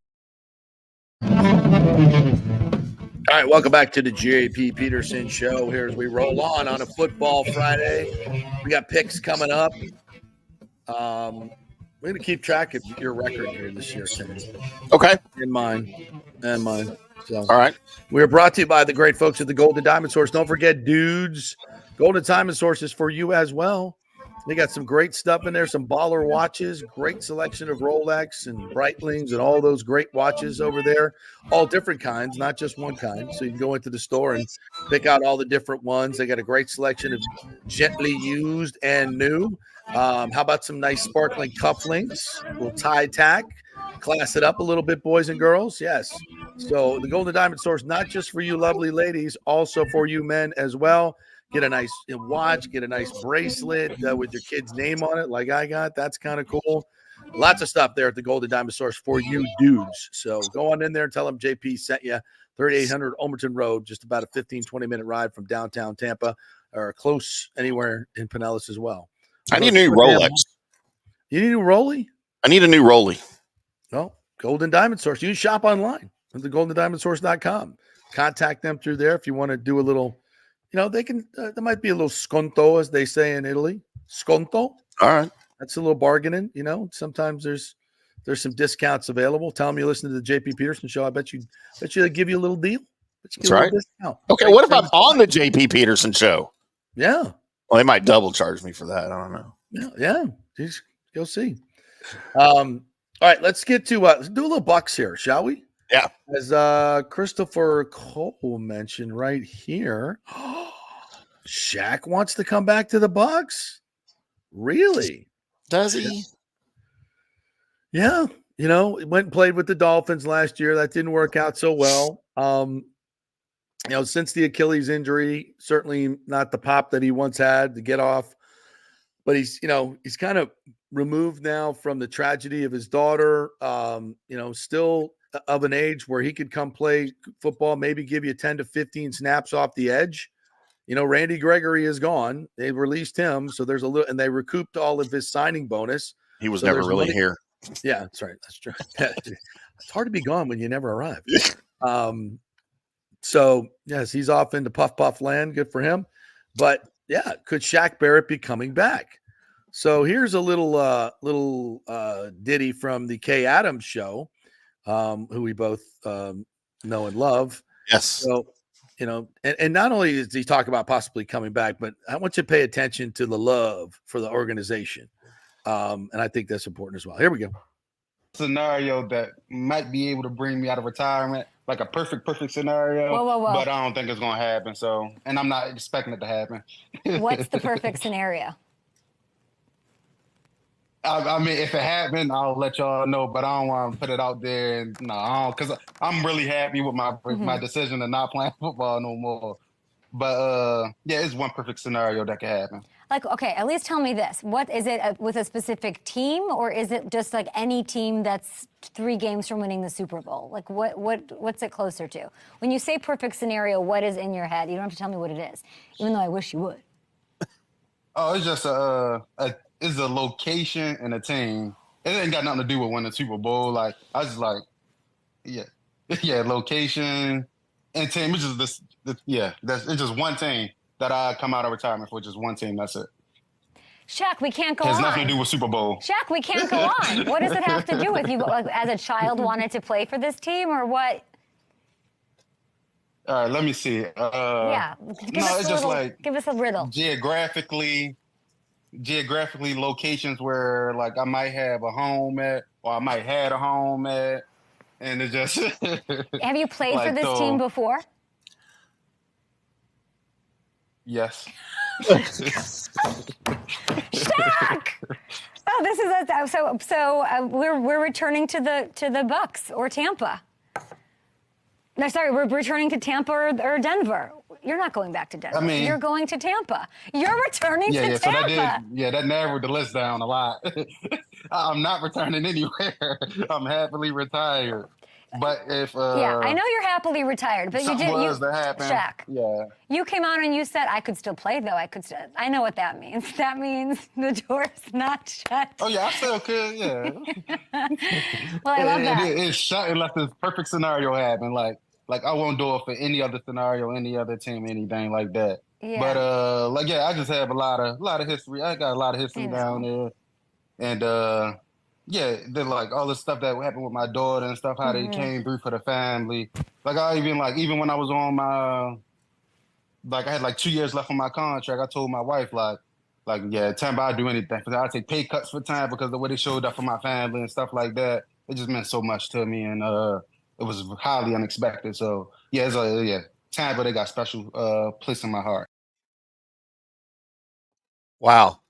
All right, welcome back to the JP Peterson Show. Here as we roll on a Football Friday. We got picks coming up. We're going to keep track of your record here this year, Tim. Okay. And mine. So, all right. We're brought to you by the great folks at the Golden Diamond Source. Don't forget, dudes, Golden Diamond Source is for you as well. They got some great stuff in there, some baller watches, great selection of Rolex and Breitlings and all those great watches over there, all different kinds, not just one kind. So you can go into the store and pick out all the different ones. They got a great selection of gently used and new. How about some nice sparkling cufflinks, a little tie tack, class it up a little bit, boys and girls. Yes. So the Golden Diamond Source, not just for you lovely ladies, also for you men as well. Get a nice watch, get a nice bracelet with your kid's name on it like I got. That's kind of cool. Lots of stuff there at the Golden Diamond Source for you dudes. So go on in there and tell them JP sent you. 3800 Olmerton Road, just about a 15, 20-minute ride from downtown Tampa, or close anywhere in Pinellas as well. I need a new Rolex. You need a new Rollie? I need a new Rollie. Well, Golden Diamond Source. You can shop online at thegoldendiamondsource.com. Contact them through there if you want to do a little. They can. There might be a little sconto, as they say in Italy. Sconto. All right. That's a little bargaining. Sometimes there's some discounts available. Tell them you listen to the JP Peterson Show. I bet you they'll give you a little deal. That's right. Okay. What if I'm on the JP Peterson Show? Yeah. Well, they might double charge me for that. I don't know. Yeah. You'll see. All right. Let's get to let's do a little Bucks here, shall we? Yeah. As Christopher Cole mentioned right here, Shaq wants to come back to the Bucks. Really? Does he? Yeah. Went and played with the Dolphins last year. That didn't work out so well. Since the Achilles injury, certainly not the pop that he once had to get off. But he's kind of removed now from the tragedy of his daughter. Still of an age where he could come play football, maybe give you 10 to 15 snaps off the edge. Randy Gregory is gone. They released him. So there's a little, and they recouped all of his signing bonus. He was never really here. Yeah, that's right. That's true. It's hard to be gone when you never arrive. So yes, he's off into puff land. Good for him. But yeah, could Shaq Barrett be coming back? So here's a little ditty from the Kay Adams show, who we both know and love. Yes. So, and not only does he talk about possibly coming back, but I want you to pay attention to the love for the organization. And I think that's important as well. Here we go. Scenario that might be able to bring me out of retirement, like a perfect scenario. Whoa. But I don't think it's going to happen. So, and I'm not expecting it to happen. What's the perfect scenario? I mean, if it happened, I'll let y'all know, but I don't want to put it out there. And because I'm really happy with my decision to not play football no more. But yeah, it's one perfect scenario that could happen. Like, okay, at least tell me this. What is it with a specific team, or is it just like any team that's 3 games from winning the Super Bowl? Like, what's it closer to? When you say perfect scenario, what is in your head? You don't have to tell me what it is, even though I wish you would. Oh, it's just it's a location and a team. It ain't got nothing to do with winning the Super Bowl. Like, I was just like, yeah, location and team. It's just it's just one team that I come out of retirement for. Just one team. That's it. Shaq, we can't go on. It has nothing to do with Super Bowl. Shaq, we can't go on. What does it have to do with you? Like, as a child, wanted to play for this team, or what? All right, let me see. Give us a riddle. Geographically, locations where like I might have a home at, or I might had a home at, and it just. Have you played for this team before? Yes. Shaq! Oh, this is we're returning to the Bucks or Tampa. No, sorry, we're returning to Tampa or Denver. You're not going back to Denver. I mean, you're going to Tampa. You're returning to yeah. So Tampa. that narrowed the list down a lot. I'm not returning anywhere. I'm happily retired. But if yeah, I know you're happily retired, but something was to happen, Shaq. yeah. You came out and you said I could still play, though. I know what that means. That means the door's not shut. Oh yeah, I still could. Yeah. Well, I love that. It's shut unless this perfect scenario happen. Like I won't do it for any other scenario, any other team, anything like that. Yeah. But I just have a lot of history. I got a lot of history down there, and then like all the stuff that happened with my daughter and stuff, how they came through for the family. Like I even when I was on my I had like 2 years left on my contract, I told my wife yeah, Tampa, I'd do anything. I take pay cuts for time because of the way they showed up for my family and stuff like that. It just meant so much to me, and it was highly unexpected. So yeah, Tampa, they got special place in my heart. Wow.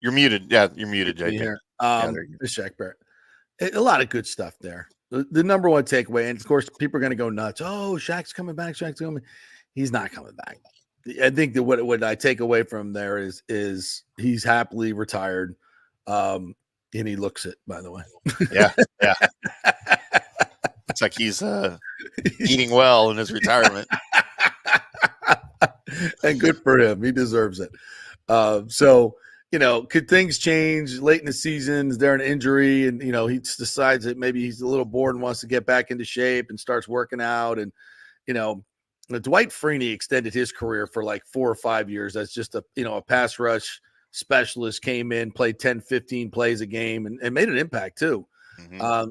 You're muted. Yeah, you're muted, JP. Here. The Shaq Barrett. A lot of good stuff there. The number one takeaway, and of course, people are going to go nuts. Oh, Shaq's coming back. Shaq's coming. He's not coming back. I think that what I take away from there is he's happily retired, and he looks it. By the way, yeah. It's like he's eating well in his retirement, and good for him. He deserves it. So. Could things change late in the season? Is there an injury? And, he decides that maybe he's a little bored and wants to get back into shape and starts working out. And, Dwight Freeney extended his career for like 4 or 5 years. That's just a pass rush specialist, came in, played 10, 15 plays a game and made an impact too.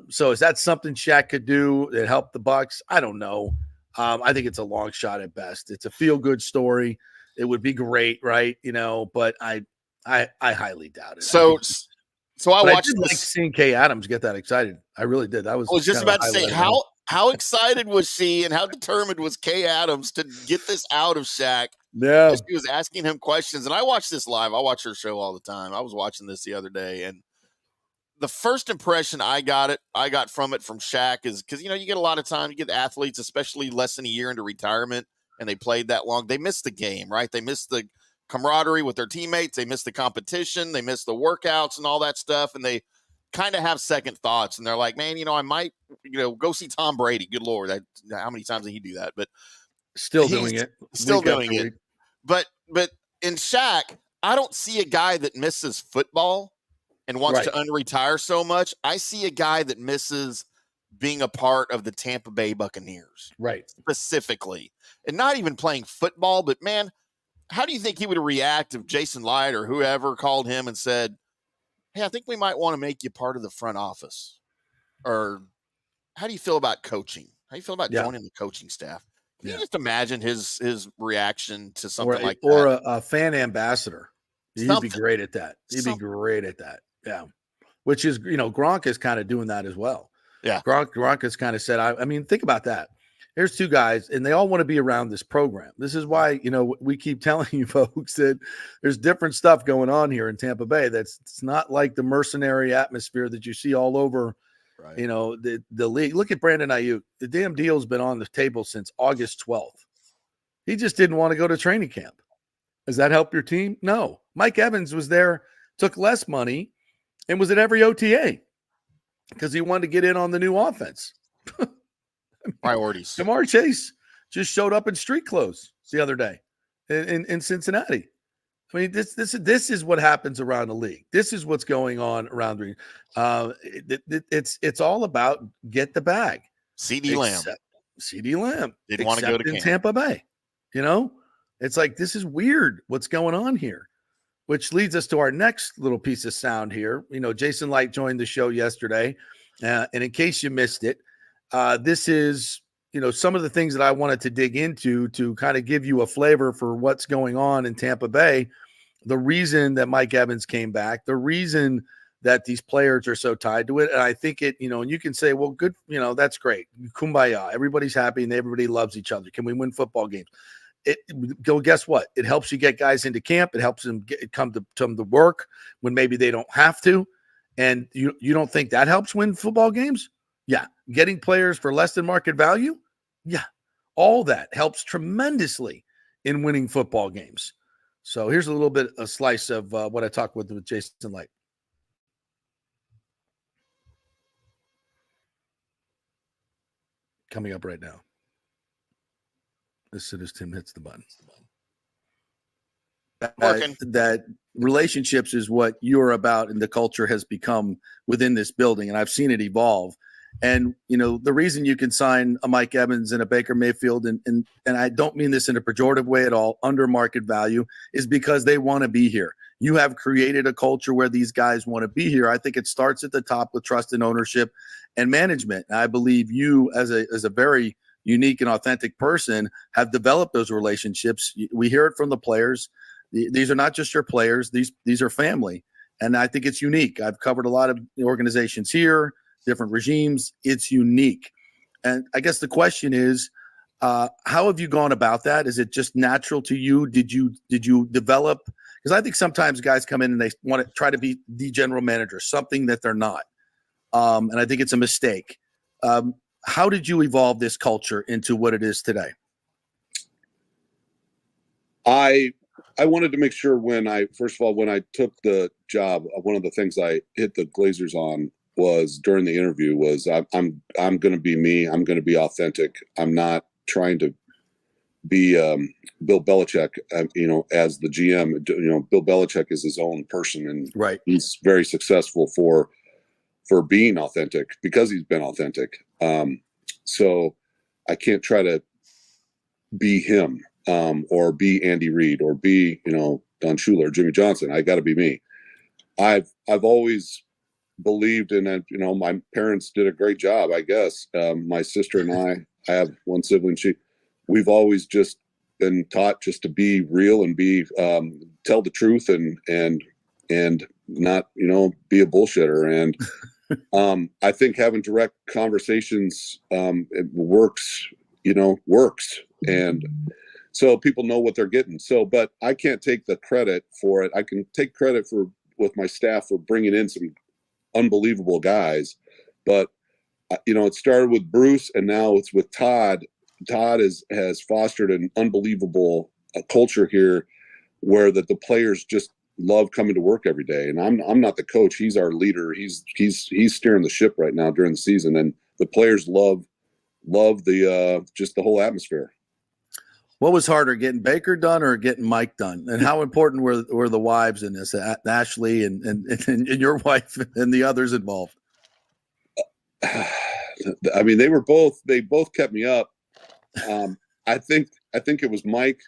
So is that something Shaq could do that help the Bucs? I don't know. I think it's a long shot at best. It's a feel-good story. It would be great, right? But I highly doubt it. So I watched like seeing Kay Adams get that excited. I really did. I was just about to say how excited was she and how determined was Kay Adams to get this out of Shaq? Yeah, she was asking him questions, and I watched this live. I watch her show all the time. I was watching this the other day, and the first impression I got from Shaq is because you get a lot of time. You get athletes, especially less than a year into retirement, and they played that long. They miss the game, right? They miss the camaraderie with their teammates. They miss the competition. They miss the workouts and all that stuff. And they kind of have second thoughts. And they're like, man, I might, go see Tom Brady. Good Lord. How many times did he do that? But still doing it. But in Shaq, I don't see a guy that misses football and wants to unretire so much. I see a guy that misses being a part of the Tampa Bay Buccaneers. Right. Specifically. And not even playing football, but man, how do you think he would react if Jason Light or whoever called him and said, hey, I think we might want to make you part of the front office? Or how do you feel about coaching? How do you feel about joining the coaching staff? Can you just imagine his reaction to something like that? Or a fan ambassador. He'd be great at that. Yeah. Which is, Gronk is kind of doing that as well. Yeah. Gronk has kind of said, I mean, think about that. Here's 2 guys, and they all want to be around this program. This is why, we keep telling you folks that there's different stuff going on here in Tampa Bay. It's not like the mercenary atmosphere that you see all over, the league. Look at Brandon Ayuk. The damn deal's been on the table since August 12th. He just didn't want to go to training camp. Does that help your team? No. Mike Evans was there, took less money, and was at every OTA because he wanted to get in on the new offense. Priorities. Jamar Chase just showed up in street clothes the other day in Cincinnati. I mean, this is what happens around the league. This is what's going on around the league. It's all about get the bag. CD Lamb didn't want to go to camp. Tampa Bay. It's like this is weird. What's going on here? Which leads us to our next little piece of sound here. Jason Light joined the show yesterday, and in case you missed it. This is, some of the things that I wanted to dig into to kind of give you a flavor for what's going on in Tampa Bay. The reason that Mike Evans came back, the reason that these players are so tied to it. And I think it, and you can say, well, good, that's great. Kumbaya. Everybody's happy and everybody loves each other. Can we win football games? Guess what? It helps you get guys into camp. It helps them come to work when maybe they don't have to. And you don't think that helps win football games? Yeah. Getting players for less than market value? Yeah, all that helps tremendously in winning football games. So here's a little bit a slice of what I talked with Jason Light. Coming up right now. As soon as Tim hits the button. That relationships is what you're about, and the culture has become within this building, and I've seen it evolve. And the reason you can sign a Mike Evans and a Baker Mayfield, and I don't mean this in a pejorative way at all, under market value, is because they want to be here. You have created a culture where these guys want to be here. I think it starts at the top with trust and ownership and management. And I believe you, as a very unique and authentic person, have developed those relationships. We hear it from the players. These are not just your players. These are family. And I think it's unique. I've covered a lot of organizations here, different regimes. It's unique. And I guess the question is, how have you gone about that? Is it just natural to you? Did you develop? Because I think sometimes guys come in and they want to try to be the general manager, something that they're not. And I think it's a mistake. How did you evolve this culture into what it is today? I wanted to make sure when I took the job, one of the things I hit the Glazers on was during the interview was I'm going to be me. I'm going to be authentic. I'm not trying to be Bill Belichick, as the GM. Bill Belichick is his own person, and right. He's very successful for being authentic because he's been authentic. So I can't try to be him. Or be Andy Reid, or be Don Shula or Jimmy Johnson. I got to be me. I've always believed in it. My parents did a great job, I guess. My sister and I have one sibling. We've always just been taught just to be real and be tell the truth and not be a bullshitter. And I think having direct conversations it works. And so people know what they're getting. But I can't take the credit for it. I can take credit with my staff for bringing in some unbelievable guys. But, it started with Bruce, and now it's with Todd. Todd has fostered an unbelievable culture here where that the players just love coming to work every day. And I'm not the coach. He's our leader. He's steering the ship right now during the season. And the players love the just the whole atmosphere. What was harder, getting Baker done or getting Mike done? And how important were the wives in this, Ashley and your wife and the others involved? I mean, they both kept me up. I think it was Mike,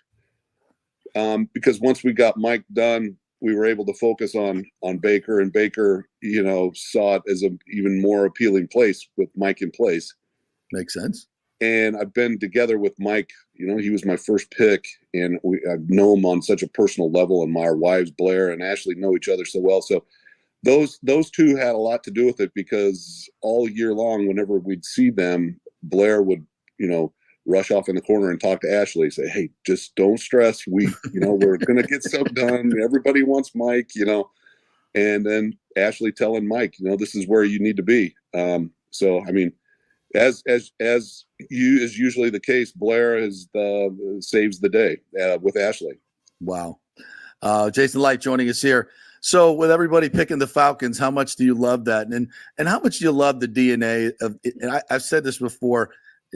because once we got Mike done, we were able to focus on Baker, and Baker, saw it as an even more appealing place with Mike in place. Makes sense. And I've been together with Mike. He was my first pick, and I've known him on such a personal level. And our wives, Blair and Ashley, know each other so well. So those two had a lot to do with it, because all year long, whenever we'd see them, Blair would, rush off in the corner and talk to Ashley, say, "Hey, just don't stress. We're going to get stuff done. Everybody wants Mike, And then Ashley telling Mike, this is where you need to be. So, I mean, as usually the case, Blair saves the day with Ashley. Wow. Jason Light joining us here. So with everybody picking the Falcons, how much do you love that? And how much do you love the DNA of it? And I've said this before,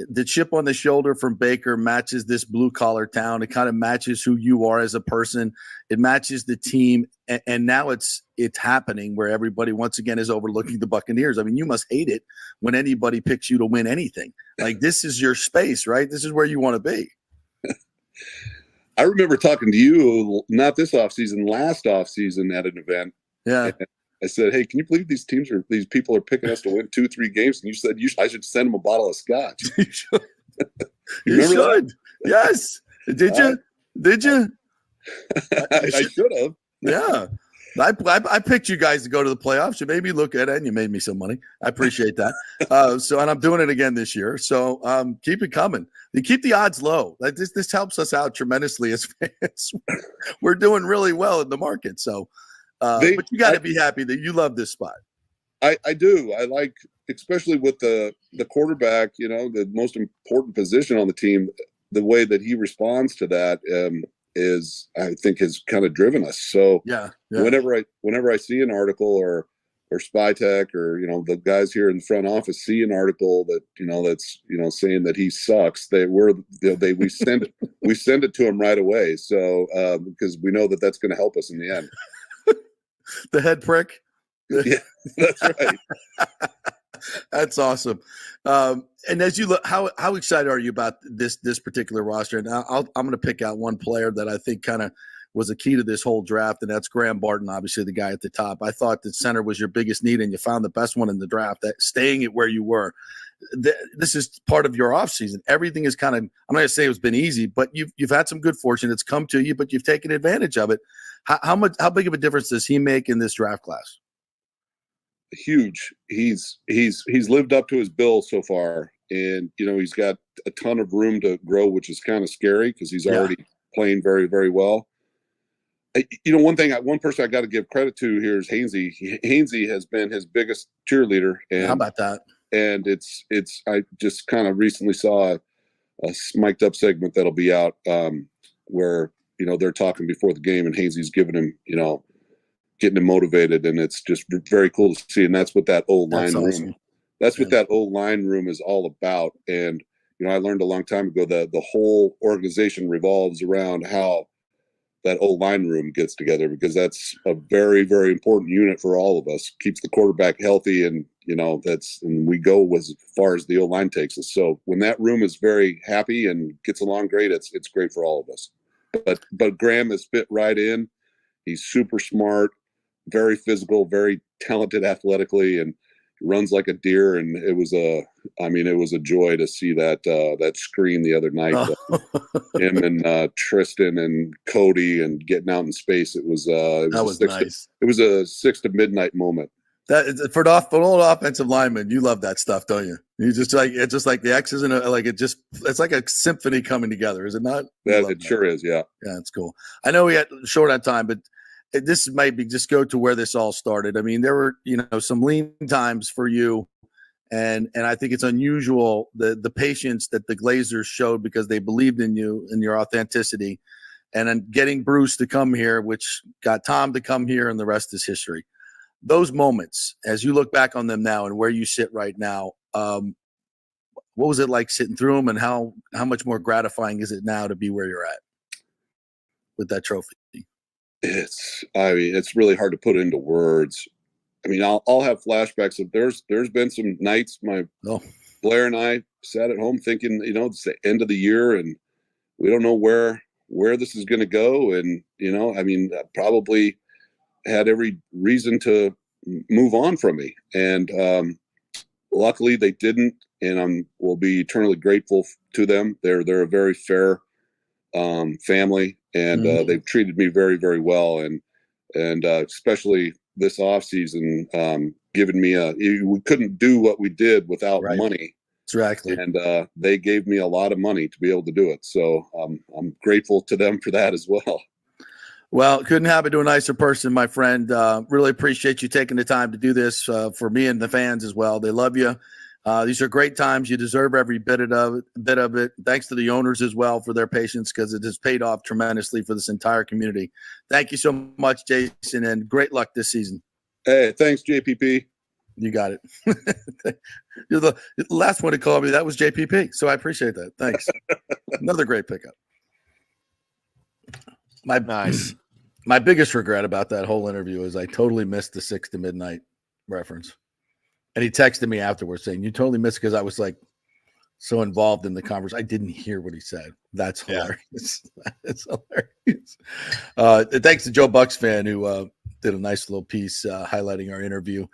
the chip on the shoulder from Baker matches this blue collar town. It kind of matches who you are as a person. It matches the team. And now it's happening where everybody once again is overlooking the Buccaneers. I mean, you must hate it when anybody picks you to win anything. Like, this is your space, right? This is where you want to be. I remember talking to you, not this offseason, last offseason at an event. Yeah. I said, "Hey, can you believe these people are picking us to win 2-3 games?" And you said, I should send them a bottle of scotch. You should. You should. That? Yes. Did you? Did you? I should have. Yeah. I picked you guys to go to the playoffs. You made me look at it, and you made me some money. I appreciate that. And I'm doing it again this year. So keep it coming. You keep the odds low. Like this helps us out tremendously as fans. We're doing really well in the market. So, but you got to be happy that you love this spot. I do. I like, especially with the quarterback, the most important position on the team, the way that he responds to that is, I think, has kind of driven us. So whenever I see an article or Spy Tech or the guys here in the front office see an article that that's saying that he sucks, we send it to him right away. So because we know that that's going to help us in the end. The head prick. Yeah, that's right. That's awesome. And as you look, how excited are you about this particular roster? And I'm going to pick out one player that I think kind of was a key to this whole draft, and that's Graham Barton, obviously the guy at the top. I thought that center was your biggest need, and you found the best one in the draft, that staying it where you were. This is part of your offseason. Everything is kind of, I'm not going to say it's been easy, but you've had some good fortune. It's come to you, but you've taken advantage of it. How big of a difference does he make in this draft class? Huge. He's lived up to his bill so far, and he's got a ton of room to grow, which is kind of scary because he's already playing very, very well. One person I got to give credit to here is Hainsey. Hainsey has been his biggest cheerleader. And how about that? And it's I just kind of recently saw a mic'd up segment that'll be out where they're talking before the game, and Hainsey's giving him getting him motivated, and it's just very cool to see. And that's what that old line room. That's what that old line room is all about. And I learned a long time ago that the whole organization revolves around how that old line room gets together, because that's a very, very important unit for all of us. Keeps the quarterback healthy, and and we go as far as the old line takes us. So when that room is very happy and gets along great, it's great for all of us. But Graham has fit right in. He's super smart, very physical, very talented athletically, and runs like a deer. And it was a joy to see that screen the other night. Him and Tristan and Cody and getting out in space. It was nice. It was a 6 to midnight moment. That for an old offensive lineman, you love that stuff, don't you? You just it's just like the X's and it's like a symphony coming together, is it not? It sure is, yeah. Yeah, it's cool. I know we had short on time, but this might be just go to where this all started. I mean, there were some lean times for you, and I think it's unusual the patience that the Glazers showed because they believed in you and your authenticity, and then getting Bruce to come here, which got Tom to come here, and the rest is history. Those moments, as you look back on them now and where you sit right now, what was it like sitting through them, and how much more gratifying is it now to be where you're at with that trophy? It's really hard to put into words. I mean, I'll have flashbacks of there's been some nights Blair and I sat at home thinking, it's the end of the year and we don't know where this is going to go. And, I probably had every reason to move on from me. And luckily they didn't, and will be eternally grateful to them. They're a very fair family, and they've treated me very, very well. And especially this off season, given me we couldn't do what we did without money. Exactly. And they gave me a lot of money to be able to do it. So I'm grateful to them for that as well. Well, couldn't happen to a nicer person, my friend. Really appreciate you taking the time to do this for me and the fans as well. They love you. These are great times. You deserve every bit of it. Thanks to the owners as well for their patience, because it has paid off tremendously for this entire community. Thank you so much, Jason, and great luck this season. Hey, thanks, JPP. You got it. You're the last one to call me. That was JPP, so I appreciate that. Thanks. Another great pickup. My biggest regret about that whole interview is I totally missed the 6 to midnight reference. And he texted me afterwards saying, "You totally missed," because I was like so involved in the conversation. I didn't hear what he said. That's hilarious. It's hilarious. Thanks to Joe Bucks fan who did a nice little piece highlighting our interview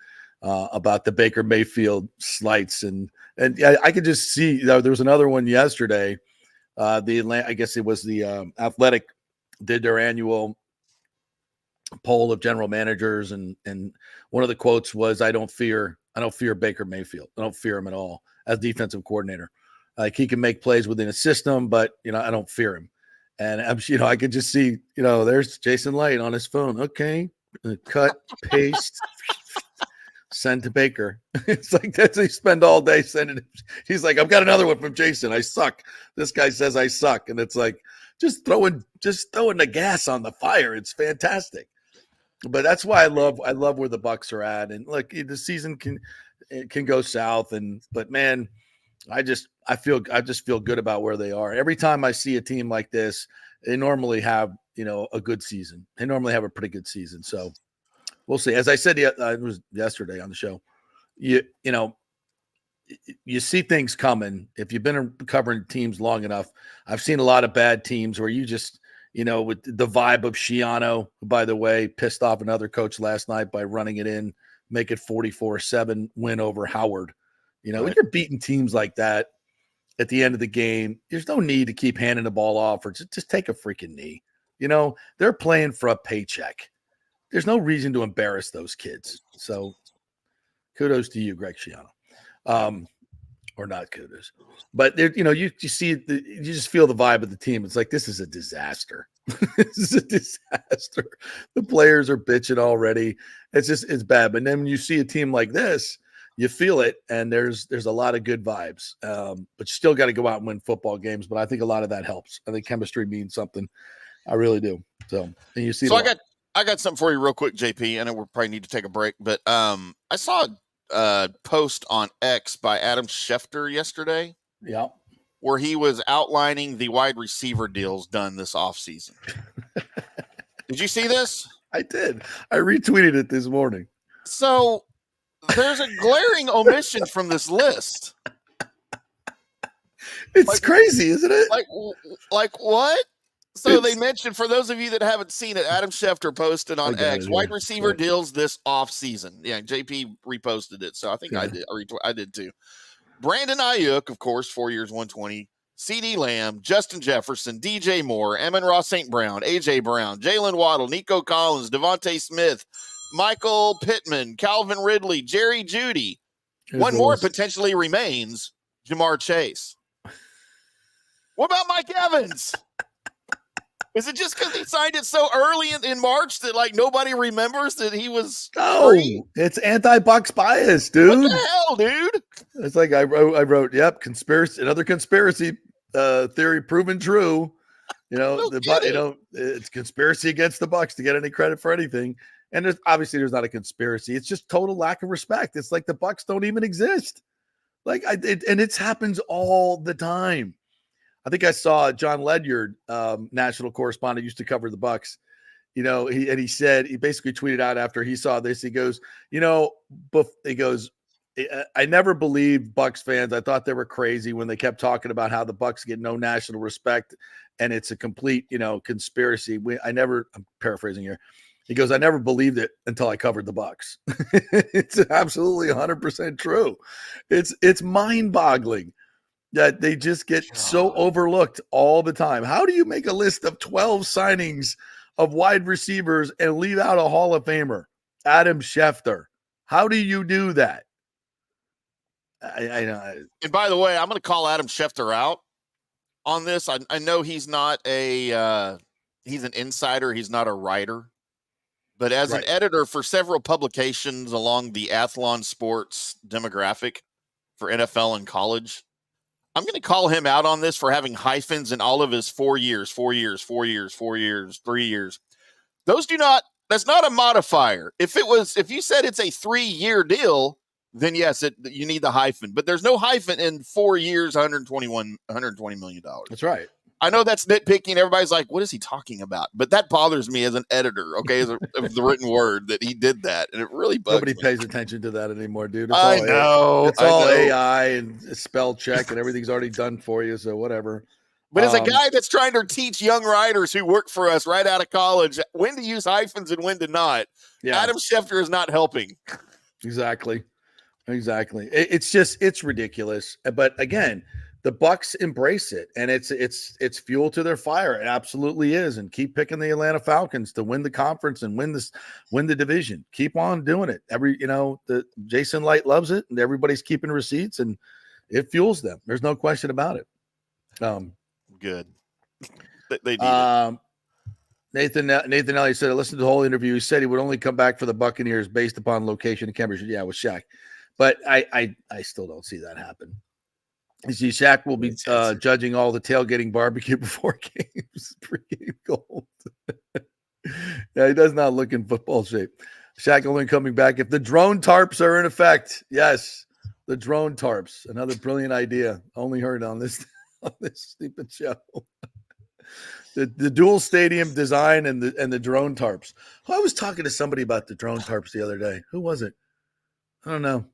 about the Baker Mayfield slights. And I could just see, there was another one yesterday. I guess it was the Athletic did their annual poll of general managers, and one of the quotes was, I don't fear Baker Mayfield. I don't fear him at all as defensive coordinator. Like, he can make plays within a system, but I don't fear him. And I could just see, there's Jason Light on his phone. Okay, cut, paste, send to Baker. It's like that's he spend all day sending. He's like, I've got another one from Jason. I suck. This guy says I suck, and it's like just throwing the gas on the fire. It's fantastic. But that's why I love where the Bucs are at. And look, the season can go south, but man, I just feel good about where they are. Every time I see a team like this, they normally have a good season. They normally have a pretty good season. So we'll see. As I said, it was yesterday on the show. You see things coming. If you've been covering teams long enough, I've seen a lot of bad teams where you just with the vibe of Schiano, who, by the way, pissed off another coach last night by running it in, make it 44-7 win over Howard. When you're beating teams like that at the end of the game, there's no need to keep handing the ball off or just take a freaking knee. They're playing for a paycheck. There's no reason to embarrass those kids. So kudos to you, Greg Schiano. Or not kudos. But you see you just feel the vibe of the team. It's like, this is a disaster. This is a disaster. The players are bitching already. It's bad. But then when you see a team like this, you feel it, and there's a lot of good vibes. But you still got to go out and win football games. But I think a lot of that helps. I think chemistry means something. I really do. So, and you see. So I got something for you real quick, JP. I know we probably need to take a break, but I saw a post on X by Adam Schefter yesterday. Yeah. Where he was outlining the wide receiver deals done this offseason. Did you see this? I did. I retweeted it this morning. So there's a glaring omission from this list. It's crazy, isn't it? Like what? So they mentioned, for those of you that haven't seen it, Adam Schefter posted on X, wide receiver deals this offseason. Yeah, JP reposted it. So I think I did too. Brandon Ayuk, of course, 4 years, 120. CeeDee Lamb, Justin Jefferson, DJ Moore, Amon-Ra St. Brown, AJ Brown, Jalen Waddle, Nico Collins, Devontae Smith, Michael Pittman, Calvin Ridley, Jerry Jeudy. One more potentially remains, Jamar Chase. What about Mike Evans? Is it just because he signed it so early in March that nobody remembers that he was free? It's anti-Bucs bias, dude. What the hell, dude? It's like I wrote, yep, another conspiracy theory proven true. It's conspiracy against the Bucs to get any credit for anything. And there's not a conspiracy. It's just total lack of respect. It's like the Bucs don't even exist. And it happens all the time. I think I saw John Ledyard, national correspondent, used to cover the Bucs. He basically tweeted out after he saw this, he goes, I never believed Bucs fans. I thought they were crazy when they kept talking about how the Bucs get no national respect and it's a complete, conspiracy. I'm paraphrasing here. He goes, I never believed it until I covered the Bucs. It's absolutely 100% true. It's mind-boggling that they just get so overlooked all the time. How do you make a list of 12 signings of wide receivers and leave out a Hall of Famer, Adam Schefter? How do you do that? I know. And by the way, I'm going to call Adam Schefter out on this. I know he's not he's an insider. He's not a writer. But as an editor for several publications along the Athlon sports demographic for NFL and college, I'm going to call him out on this for having hyphens in all of his 4 years, 4 years, 4 years, 4 years, 3 years. That's not a modifier. If you said it's a 3-year deal, then yes, you need the hyphen. But there's no hyphen in 4 years, $120 million. That's right. I know that's nitpicking. Everybody's like, what is he talking about? But that bothers me as an editor, okay, of the written word, that he did that. And it really bugs me. Nobody pays attention to that anymore, dude. I know. It's all AI and spell check and everything's already done for you, so whatever. But as a guy that's trying to teach young writers who work for us right out of college when to use hyphens and when to not, Adam Schefter is not helping. Exactly. It's ridiculous. But again, the Bucs embrace it, and it's fuel to their fire. It absolutely is. And keep picking the Atlanta Falcons to win the conference and win the division. Keep on doing it. The Jason Light loves it, and everybody's keeping receipts, and it fuels them. There's no question about it. Good. They need it. Nathan Elliott said, I listened to the whole interview. He said he would only come back for the Buccaneers based upon location in Cambridge. Yeah, with Shaq. But I still don't see that happen. You see, Shaq will be judging all the tailgating barbecue before games, pregame gold. Yeah, he does not look in football shape. Shaq only coming back if the drone tarps are in effect. Yes, the drone tarps. Another brilliant idea. Only heard on this stupid show. The dual stadium design and the drone tarps. I was talking to somebody about the drone tarps the other day. Who was it? I don't know.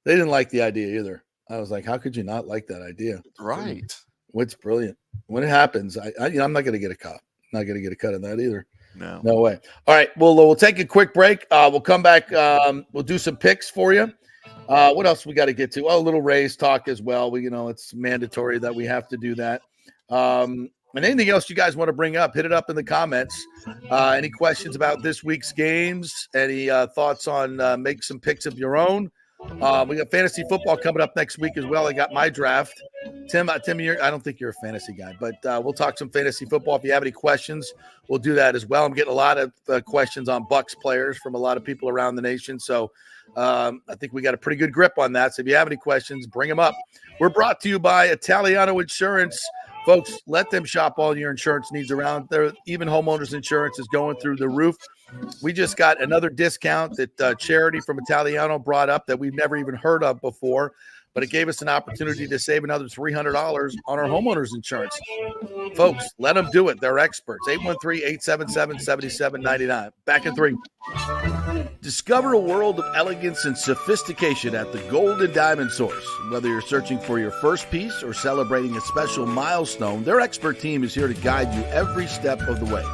They didn't like the idea either. I was like, how could you not like that idea? Right. What's brilliant. When it happens, I'm not going to get a cut. Not going to get a cut on that either. No way. All right. Well, we'll take a quick break. We'll come back. We'll do some picks for you. What else we got to get to? Oh, a little Rays talk as well. It's mandatory that we have to do that. And anything else you guys want to bring up, hit it up in the comments. Any questions about this week's games? Any thoughts on make some picks of your own? We got fantasy football coming up next week as well. I got my draft. Tim, I don't think you're a fantasy guy, but we'll talk some fantasy football. If you have any questions, we'll do that as well. I'm getting a lot of questions on Bucs players from a lot of people around the nation. So I think we got a pretty good grip on that. So if you have any questions, bring them up. We're brought to you by Italiano Insurance. Folks, let them shop all your insurance needs around there. Even homeowners insurance is going through the roof. We just got another discount that Charity from Italiano brought up that we've never even heard of before, but it gave us an opportunity to save another $300 on our homeowners insurance. Folks, let them do it. They're experts. 813-877-7799. Back in 3. Discover a world of elegance and sophistication at the Gold and Diamond Source. Whether you're searching for your first piece or celebrating a special milestone, their expert team is here to guide you every step of the way.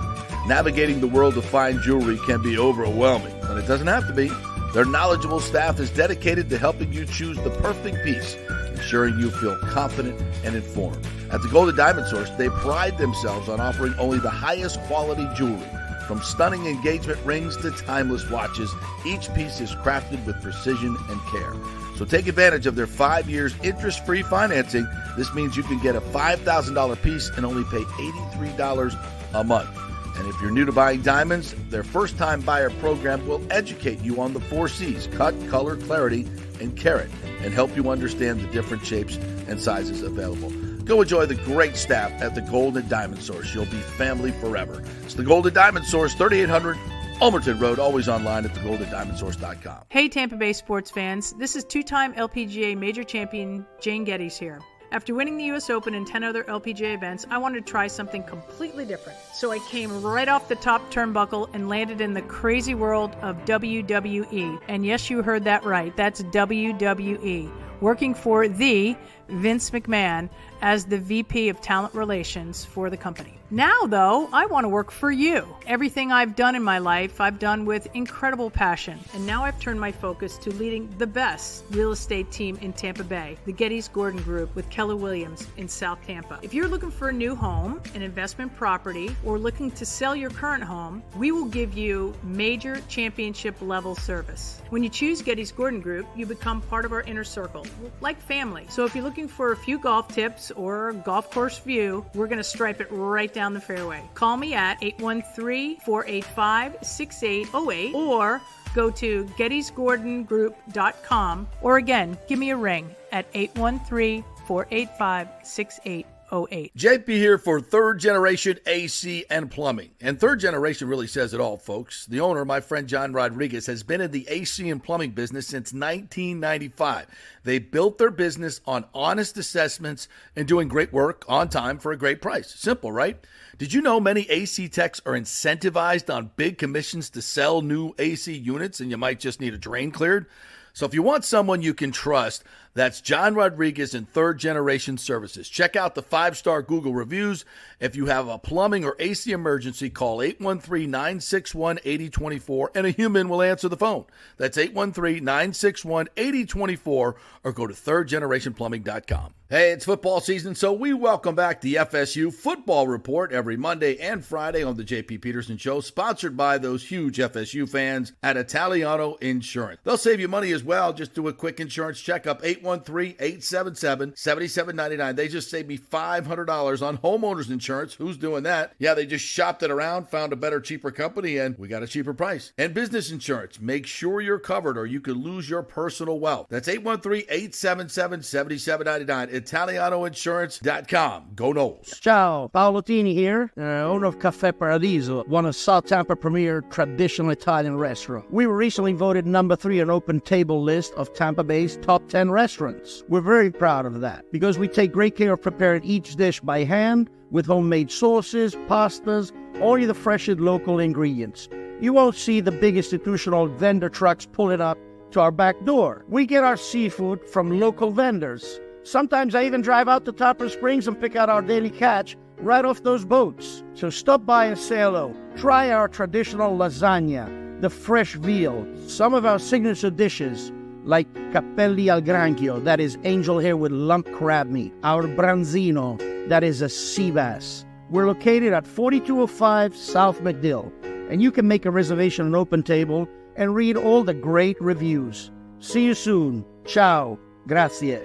Navigating the world of fine jewelry can be overwhelming, but it doesn't have to be. Their knowledgeable staff is dedicated to helping you choose the perfect piece, ensuring you feel confident and informed. At the Gold and Diamond Source, they pride themselves on offering only the highest quality jewelry. From stunning engagement rings to timeless watches, each piece is crafted with precision and care. So take advantage of their 5 years interest-free financing. This means you can get a $5,000 piece and only pay $83 a month. And if you're new to buying diamonds, their first-time buyer program will educate you on the 4 C's: cut, color, clarity, and carat, and help you understand the different shapes and sizes available. Go enjoy the great staff at the Gold and Diamond Source. You'll be family forever. It's the Gold and Diamond Source, 3800 Ulmerton Road, always online at thegoldendiamondsource.com. Hey Tampa Bay sports fans, this is two-time LPGA major champion Jane Geddes here. After winning the US Open and 10 other LPGA events, I wanted to try something completely different. So I came right off the top turnbuckle and landed in the crazy world of WWE. And yes, you heard that right. That's WWE. Working for the Vince McMahon as the VP of Talent Relations for the company. Now, though, I want to work for you. Everything I've done in my life, I've done with incredible passion. And now I've turned my focus to leading the best real estate team in Tampa Bay, the Geddes Gordon Group with Keller Williams in South Tampa. If you're looking for a new home, an investment property, or looking to sell your current home, we will give you major championship level service. When you choose Geddes Gordon Group, you become part of our inner circle, like family. So if you're looking for a few golf tips or a golf course view, we're going to stripe it right down the fairway. Call me at 813-485-6808 or go to gettysgordongroup.com, or again, give me a ring at 813-485-6808. JP here for Third Generation AC and Plumbing. And Third Generation really says it all, folks. The owner, my friend John Rodriguez, has been in the AC and plumbing business since 1995. They built their business on honest assessments and doing great work on time for a great price. Simple, right? Did you know many AC techs are incentivized on big commissions to sell new AC units, and you might just need a drain cleared? So if you want someone you can trust, that's John Rodriguez and Third Generation Services. Check out the 5-star Google reviews. If you have a plumbing or AC emergency, call 813-961-8024 and a human will answer the phone. That's 813-961-8024 or go to thirdgenerationplumbing.com. Hey, it's football season, so we welcome back the FSU Football Report every Monday and Friday on the JP Peterson Show, sponsored by those huge FSU fans at Italiano Insurance. They'll save you money as well. Just do a quick insurance checkup, 813-877-7799. They just saved me $500 on homeowners insurance. Who's doing that? Yeah, they just shopped it around, found a better, cheaper company, and we got a cheaper price. And business insurance, make sure you're covered or you could lose your personal wealth. That's 813-877-7799. ItalianoInsurance.com. Go Noles. Ciao, Paolo Tini here, owner of Caffè Paradiso, one of South Tampa premier traditional Italian restaurant. We were recently voted number 3 on Open Table list of Tampa Bay's top 10 restaurants. We're very proud of that because we take great care of preparing each dish by hand with homemade sauces, pastas, only the freshest local ingredients. You won't see the big institutional vendor trucks pulling up to our back door. We get our seafood from local vendors. Sometimes I even drive out to Topper Springs and pick out our daily catch right off those boats. So stop by and say hello. Try our traditional lasagna, the fresh veal, some of our signature dishes like capelli al granchio, that is angel hair with lump crab meat, our branzino, that is a sea bass. We're located at 4205 South McDill, and you can make a reservation on Open Table and read all the great reviews. See you soon. Ciao. Grazie.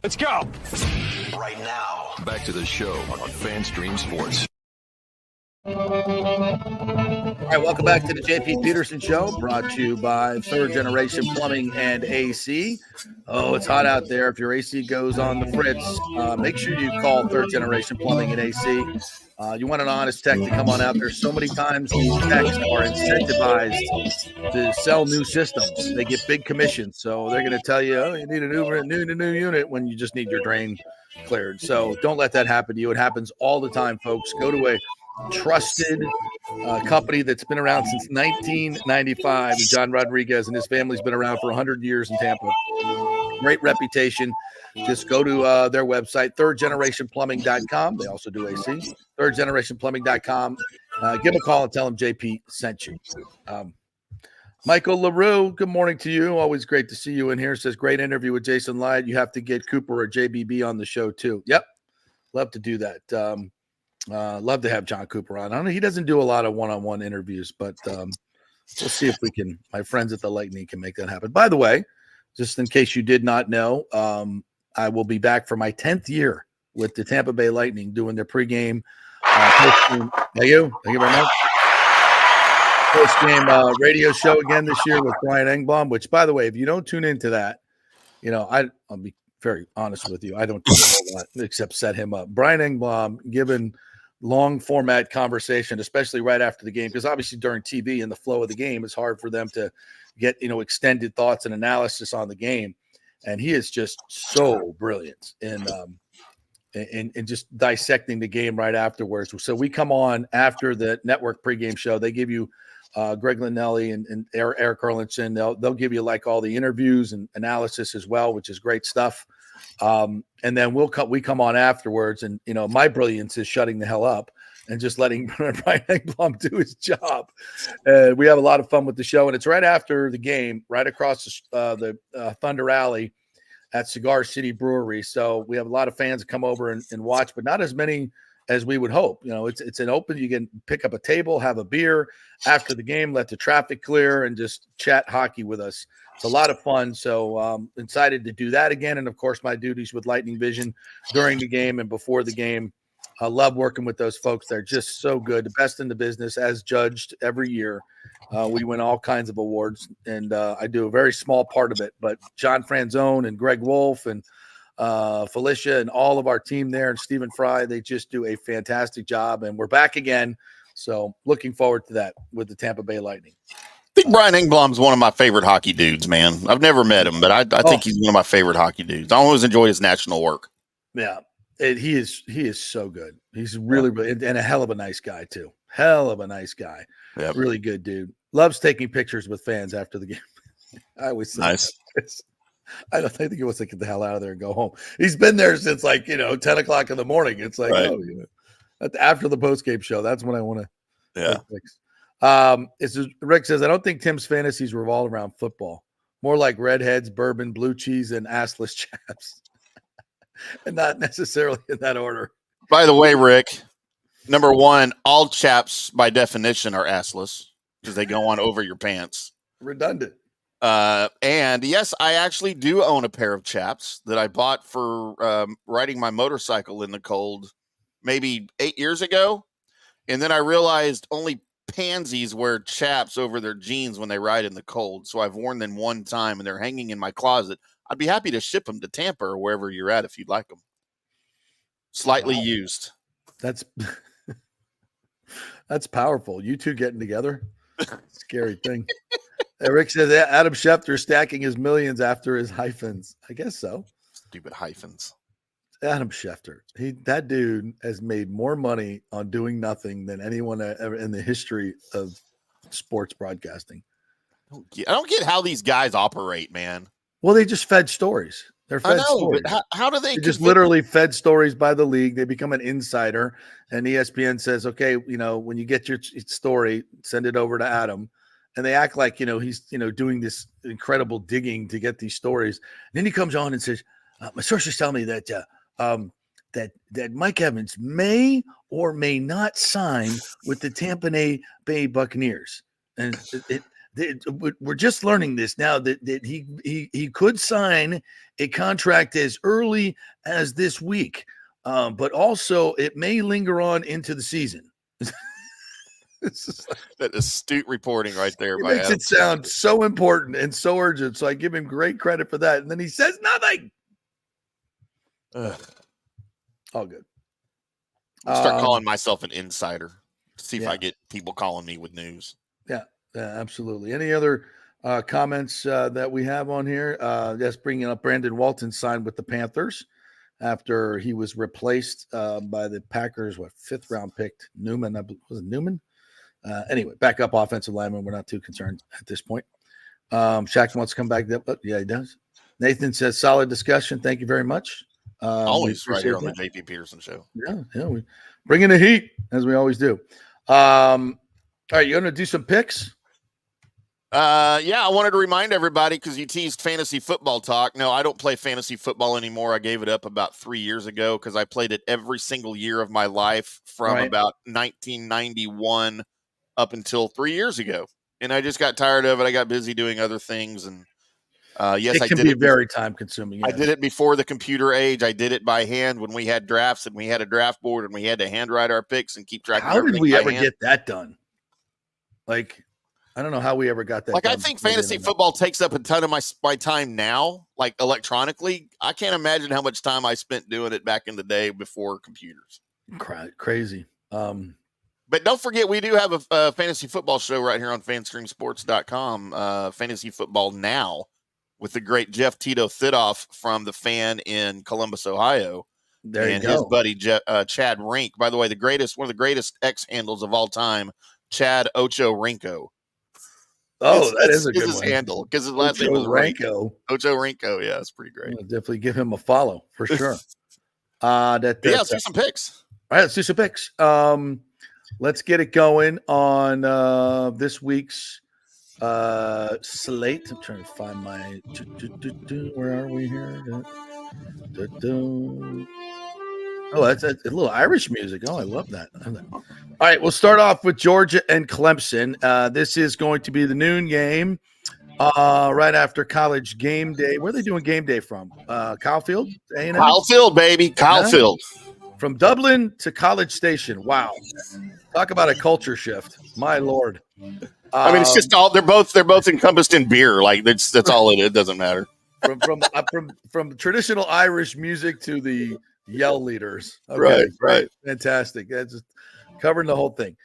Let's go. Right now. Back to the show on FanStream Sports. All right, welcome back to the JP Peterson Show, brought to you by Third Generation Plumbing and AC. Oh, it's hot out there. If your AC goes on the fritz, make sure you call Third Generation Plumbing and AC. You want an honest tech to come on out there. So many times these techs are incentivized to sell new systems. They get big commissions, so they're going to tell you, oh, you need a new unit when you just need your drain cleared. So don't let that happen to you. It happens all the time, folks. Go to a trusted company that's been around since 1995. John Rodriguez and his family's been around for 100 years in Tampa. Great reputation. Just go to their website, thirdgenerationplumbing.com. They also do AC. Thirdgenerationplumbing.com. Give them a call and tell them JP sent you. Michael LaRue, good morning to you. Always great to see you in here. Says, great interview with Jason Lyde. You have to get Cooper or JBB on the show too. Yep. Love to do that. Love to have John Cooper on. I don't know. He doesn't do a lot of one-on-one interviews, but we'll see if we can, my friends at the Lightning can make that happen. By the way, just in case you did not know, I will be back for my 10th year with the Tampa Bay Lightning doing their pregame, postgame. Thank you very much. Postgame radio show again this year with Brian Engblom, which, by the way, if you don't tune into that, I'll be very honest with you. I don't do a whole lot except set him up. Brian Engblom, given long format conversation, especially right after the game, because obviously during TV and the flow of the game, it's hard for them to get, extended thoughts and analysis on the game. And he is just so brilliant in just dissecting the game right afterwards. So we come on after the network pregame show. They give you Greg Linnelli and Eric Erlinson. They'll give you like all the interviews and analysis as well, which is great stuff. And then we come on afterwards, and my brilliance is shutting the hell up and just letting Brian Engblom do his job. And we have a lot of fun with the show, and it's right after the game, right across the Thunder Alley at Cigar City Brewery. So we have a lot of fans that come over and watch, but not as many as we would hope. It's an open, you can pick up a table, have a beer after the game, let the traffic clear, and just chat hockey with us. It's a lot of fun. So excited to do that again. And of course, my duties with Lightning Vision during the game and before the game. I love working with those folks. They're just so good. The best in the business, as judged every year. We win all kinds of awards, and I do a very small part of it. But John Franzone and Greg Wolf and Felicia and all of our team there, and Stephen Fry, they just do a fantastic job. And we're back again. So looking forward to that with the Tampa Bay Lightning. I think Brian Engblom's one of my favorite hockey dudes, man. I've never met him, but I think he's one of my favorite hocky dudes. I always enjoy his national work. Yeah. He is so good. He's really and a hell of a nice guy too. Hell of a nice guy. Yep. Really good dude. Loves taking pictures with fans after the game. I always say nice. I think he wants to get the hell out of there and go home. He's been there since 10 o'clock in the morning. It's like, after the post game show, that's when I want to. Yeah. Rick says, I don't think Tim's fantasies revolve around football. More like redheads, bourbon, blue cheese, and assless chaps. and not necessarily in that order. By the way, Rick, number one, all chaps by definition are assless because they go on over your pants. Redundant. And yes, I actually do own a pair of chaps that I bought for riding my motorcycle in the cold maybe 8 years ago. And then I realized only pansies wear chaps over their jeans when they ride in the cold. So I've worn them one time and they're hanging in my closet. I'd be happy to ship them to Tampa or wherever you're at if you'd like them. Slightly used. That's powerful. You two getting together. Scary thing. Rick says Adam Schefter stacking his millions after his hyphens. I guess so. Stupid hyphens. Adam Schefter. That dude has made more money on doing nothing than anyone ever in the history of sports broadcasting. I don't get how these guys operate, man. Well, they just fed stories. They're fed stories. But how do they just literally fed stories by the league? They become an insider, and ESPN says, okay, when you get your story, send it over to Adam. And they act like, he's, doing this incredible digging to get these stories. And then he comes on and says, my sources tell me that that Mike Evans may or may not sign with the Tampa Bay Buccaneers. And we're just learning this now that he could sign a contract as early as this week, but also it may linger on into the season. That astute reporting right there. It makes it sound so important and so urgent. So I give him great credit for that. And then he says nothing. All good. I'll start calling myself an insider to see if I get people calling me with news. Yeah, absolutely. Any other comments that we have on here? Yes, bringing up Brandon Walton signed with the Panthers after he was replaced by the Packers, 5th round picked Newman. Was it Newman? Anyway, backup offensive lineman. We're not too concerned at this point. Shaq wants to come back. Yeah, he does. Nathan says, solid discussion. Thank you very much. Always right here on the JP Peterson Show. Yeah, we bring in the heat as we always do. All right, you going to do some picks? I wanted to remind everybody because you teased fantasy football talk. No, I don't play fantasy football anymore. I gave it up about 3 years ago because I played it every single year of my life from about 1991 up until 3 years ago. And I just got tired of it. I got busy doing other things. And yes, it can be very time consuming. Yes. I did it before the computer age. I did it by hand when we had drafts and we had a draft board and we had to handwrite our picks and keep track of everything. How did we ever get that done? Like, I don't know how we ever got that. Like, I think fantasy football takes up a ton of my time now, like electronically. I can't imagine how much time I spent doing it back in the day before computers. Crazy. But don't forget, we do have a fantasy football show right here on fanstreamsports.com, Fantasy Football Now, with the great Jeff Tito Thidoff from the Fan in Columbus, Ohio. There you and go. His buddy Chad Rink. By the way, one of the greatest X handles of all time, Chad Ocho Rinko. Oh, that is a good his one. handle because his last name was Ranko. Ocho Rinko. Yeah, it's pretty great. I'll definitely give him a follow for sure. Let's do some picks. All right, let's do some picks. Let's get it going on this week's slate. I'm trying to find my. Where are we here? Oh, that's a little Irish music. Oh, I love that. All right, we'll start off with Georgia and Clemson. This is going to be the noon game right after College Game Day. Where are they doing Game Day from? Kyle Field? A&M? Kyle Field, baby. Kyle Field. From Dublin to College Station. Wow. Talk about a culture shift. My Lord. I mean, it's just all they're both encompassed in beer. Like that's all it is. It doesn't matter. From traditional Irish music to the yell leaders. Okay, right. Fantastic. That's just covering the whole thing.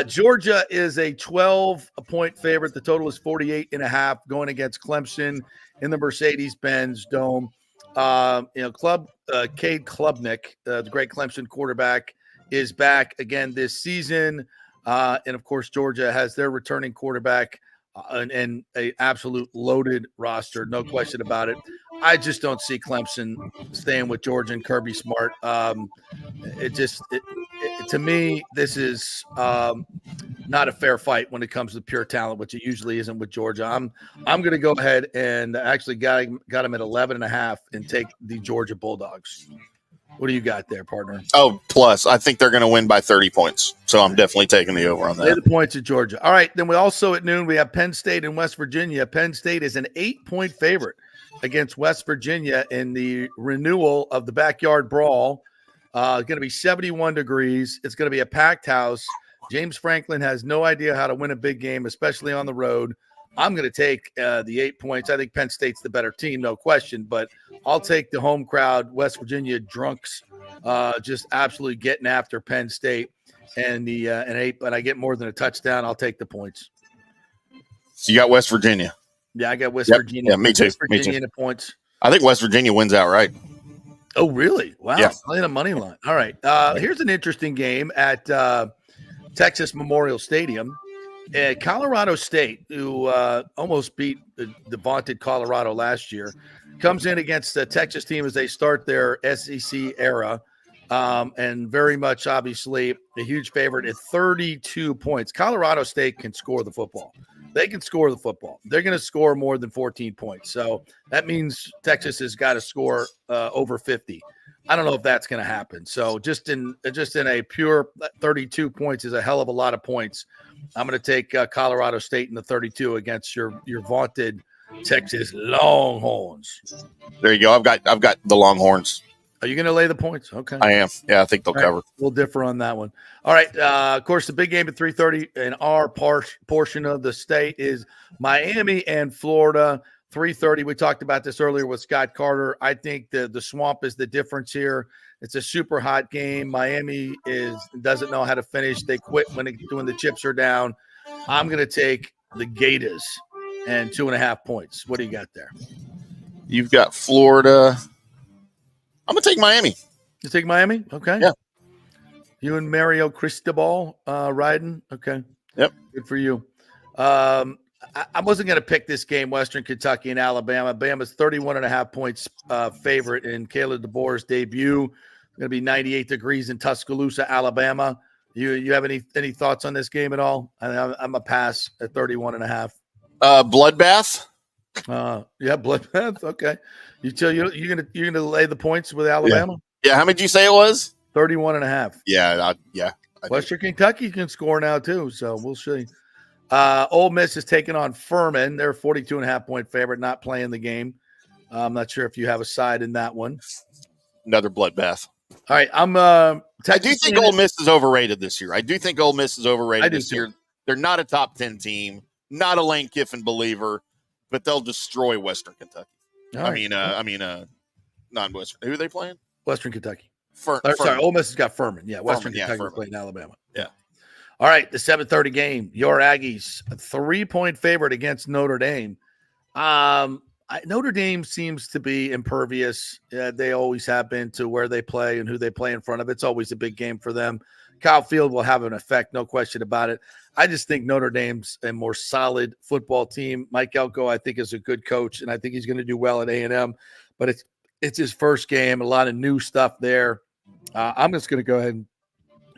Georgia is a 12-point favorite. The total is 48.5 going against Clemson in the Mercedes-Benz Dome. Cade Klubnik, the great Clemson quarterback, is back again this season. And of course, Georgia has their returning quarterback and a absolute loaded roster. No question about it. I just don't see Clemson staying with Georgia and Kirby Smart. to me, this is not a fair fight when it comes to pure talent, which it usually isn't with Georgia. I'm going to go ahead and actually got him at 11.5 and take the Georgia Bulldogs. What do you got there, partner? Oh, plus, I think they're going to win by 30 points. So I'm definitely taking the over on Lay that. the points at Georgia. All right. Then we also at noon, we have Penn State and West Virginia. Penn State is an 8-point favorite against West Virginia in the renewal of the backyard brawl. It's going to be 71 degrees. It's going to be a packed house. James Franklin has no idea how to win a big game, especially on the road. I'm going to take the 8 points. I think Penn State's the better team, no question, but I'll take the home crowd, West Virginia drunks, just absolutely getting after Penn State and the an 8. But I get more than a touchdown. I'll take the points. So you got West Virginia. Yeah, I got West Virginia. Yeah, me too. West Virginia in the points. I think West Virginia wins outright. Oh, really? Wow. Yeah. Playing a money line. All right. Here's an interesting game at Texas Memorial Stadium. Colorado State, who almost beat the vaunted Colorado last year, comes in against the Texas team as they start their SEC era, and very much, obviously, a huge favorite at 32 points. Colorado State can score the football. They can score the football. They're going to score more than 14 points. So that means Texas has got to score over 50. I don't know if that's going to happen. So just in a pure 32 points is a hell of a lot of points. I'm going to take Colorado State in the 32 against your vaunted Texas Longhorns. There you go. I've got the Longhorns. Are you going to lay the points? Okay. I am. Yeah, I think they'll cover. We'll differ on that one. All right. Of course, the big game at 3:30 in our portion of the state is Miami and Florida. 3:30. We talked about this earlier with Scott Carter. I think the swamp is the difference here. It's a super hot game. Miami doesn't know how to finish. They quit when the chips are down. I'm going to take the Gators and 2.5 points. What do you got there? You've got Florida. I'm going to take Miami. You take Miami? Okay. Yeah. You and Mario Cristobal riding? Okay. Yep. Good for you. I wasn't going to pick this game, Western Kentucky and Alabama. Bama's 31.5 points favorite in Caleb DeBoer's debut. It's going to be 98 degrees in Tuscaloosa, Alabama. You have any thoughts on this game at all? I'm a pass at 31.5. Bloodbath. Yeah, bloodbath. Okay. You're gonna lay the points with Alabama? Yeah. How many did you say it was? 31.5. Yeah. Western Kentucky can score now too, so we'll see. Ole Miss is taking on Furman. They're 42.5 point favorite, not playing the game. I'm not sure if you have a side in that one. Another bloodbath. All right, I do think Ole Miss is overrated this year. I do think Ole Miss is overrated this year. They're not a top 10 team, not a Lane Kiffin believer, but they'll destroy Western Kentucky. Right. Not Western. Who are they playing? Western Kentucky. Furman. Sorry, Ole Miss has got Furman. Yeah, Western Furman, Kentucky playing Alabama. Yeah. All right, the 7:30 game. Your Aggies, a 3-point favorite against Notre Dame. Notre Dame seems to be impervious. They always have been to where they play and who they play in front of. It's always a big game for them. Kyle Field will have an effect, no question about it. I just think Notre Dame's a more solid football team. Mike Elko, I think, is a good coach, and I think he's going to do well at A&M. But it's his first game, a lot of new stuff there. I'm just going to go ahead and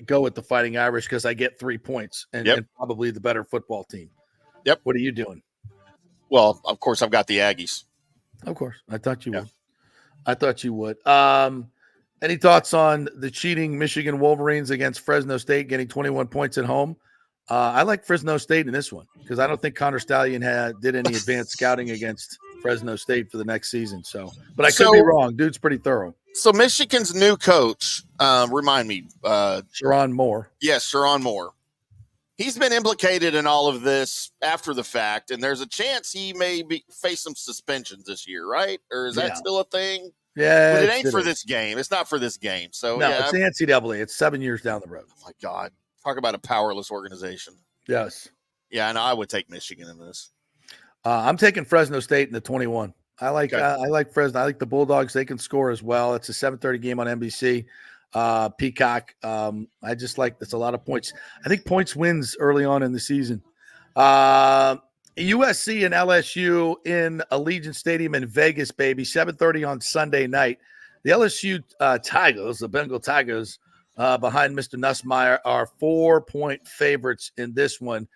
go with the Fighting Irish because I get 3 points and probably the better football team. Yep. What are you doing? Well, of course, I've got the Aggies. Of course. I thought you would. I thought you would. Any thoughts on the cheating Michigan Wolverines against Fresno State getting 21 points at home? I like Fresno State in this one because I don't think Connor Stallion did any advanced scouting against Fresno State for the next season. But I could be wrong. Dude's pretty thorough. So Michigan's new coach, remind me. Sharon Moore. Yes, Sharon Moore. He's been implicated in all of this after the fact, and there's a chance he may face some suspensions this year, right? Or is that still a thing? Yeah. But it ain't for this game. It's not for this game. So no, it's the NCAA. It's 7 years down the road. Oh my God. Talk about a powerless organization. Yes. Yeah, and I would take Michigan in this. I'm taking Fresno State in the 21. I like Fresno. I like the Bulldogs. They can score as well. It's a 7:30 game on NBC. Peacock. I just like that's a lot of points. I think points wins early on in the season. USC and LSU in Allegiant Stadium in Vegas, baby. 7:30 on Sunday night. The LSU Tigers, the Bengal Tigers, behind Mr. Nussmeier are 4-point favorites in this one.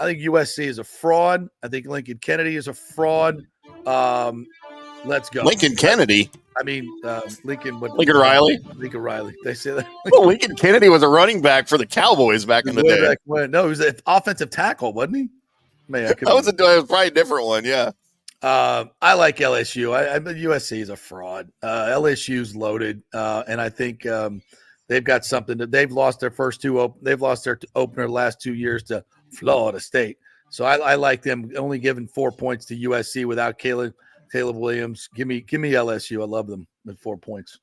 I think USC is a fraud. I think Lincoln Kennedy is a fraud. Let's go. Lincoln Kennedy. I mean, Lincoln Riley. Lincoln Riley. They say that. Well, Lincoln Kennedy was a running back for the Cowboys back in the day. No, he was an offensive tackle, wasn't he? That was probably a different one. Yeah. I like LSU. I USC is a fraud. LSU's loaded, and I think they've got something that they've lost their first two. They've lost their opener the last 2 years to Florida State. So I like them only giving 4 points to USC without Caleb Williams. Give me LSU. I love them at 4 points.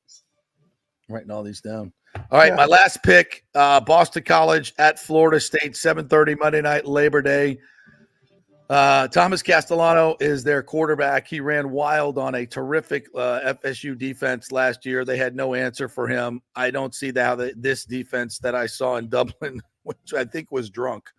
I'm writing all these down. All right, my last pick, Boston College at Florida State, 7:30 Monday night, Labor Day. Thomas Castellano is their quarterback. He ran wild on a terrific FSU defense last year. They had no answer for him. I don't see how this defense that I saw in Dublin, which I think was drunk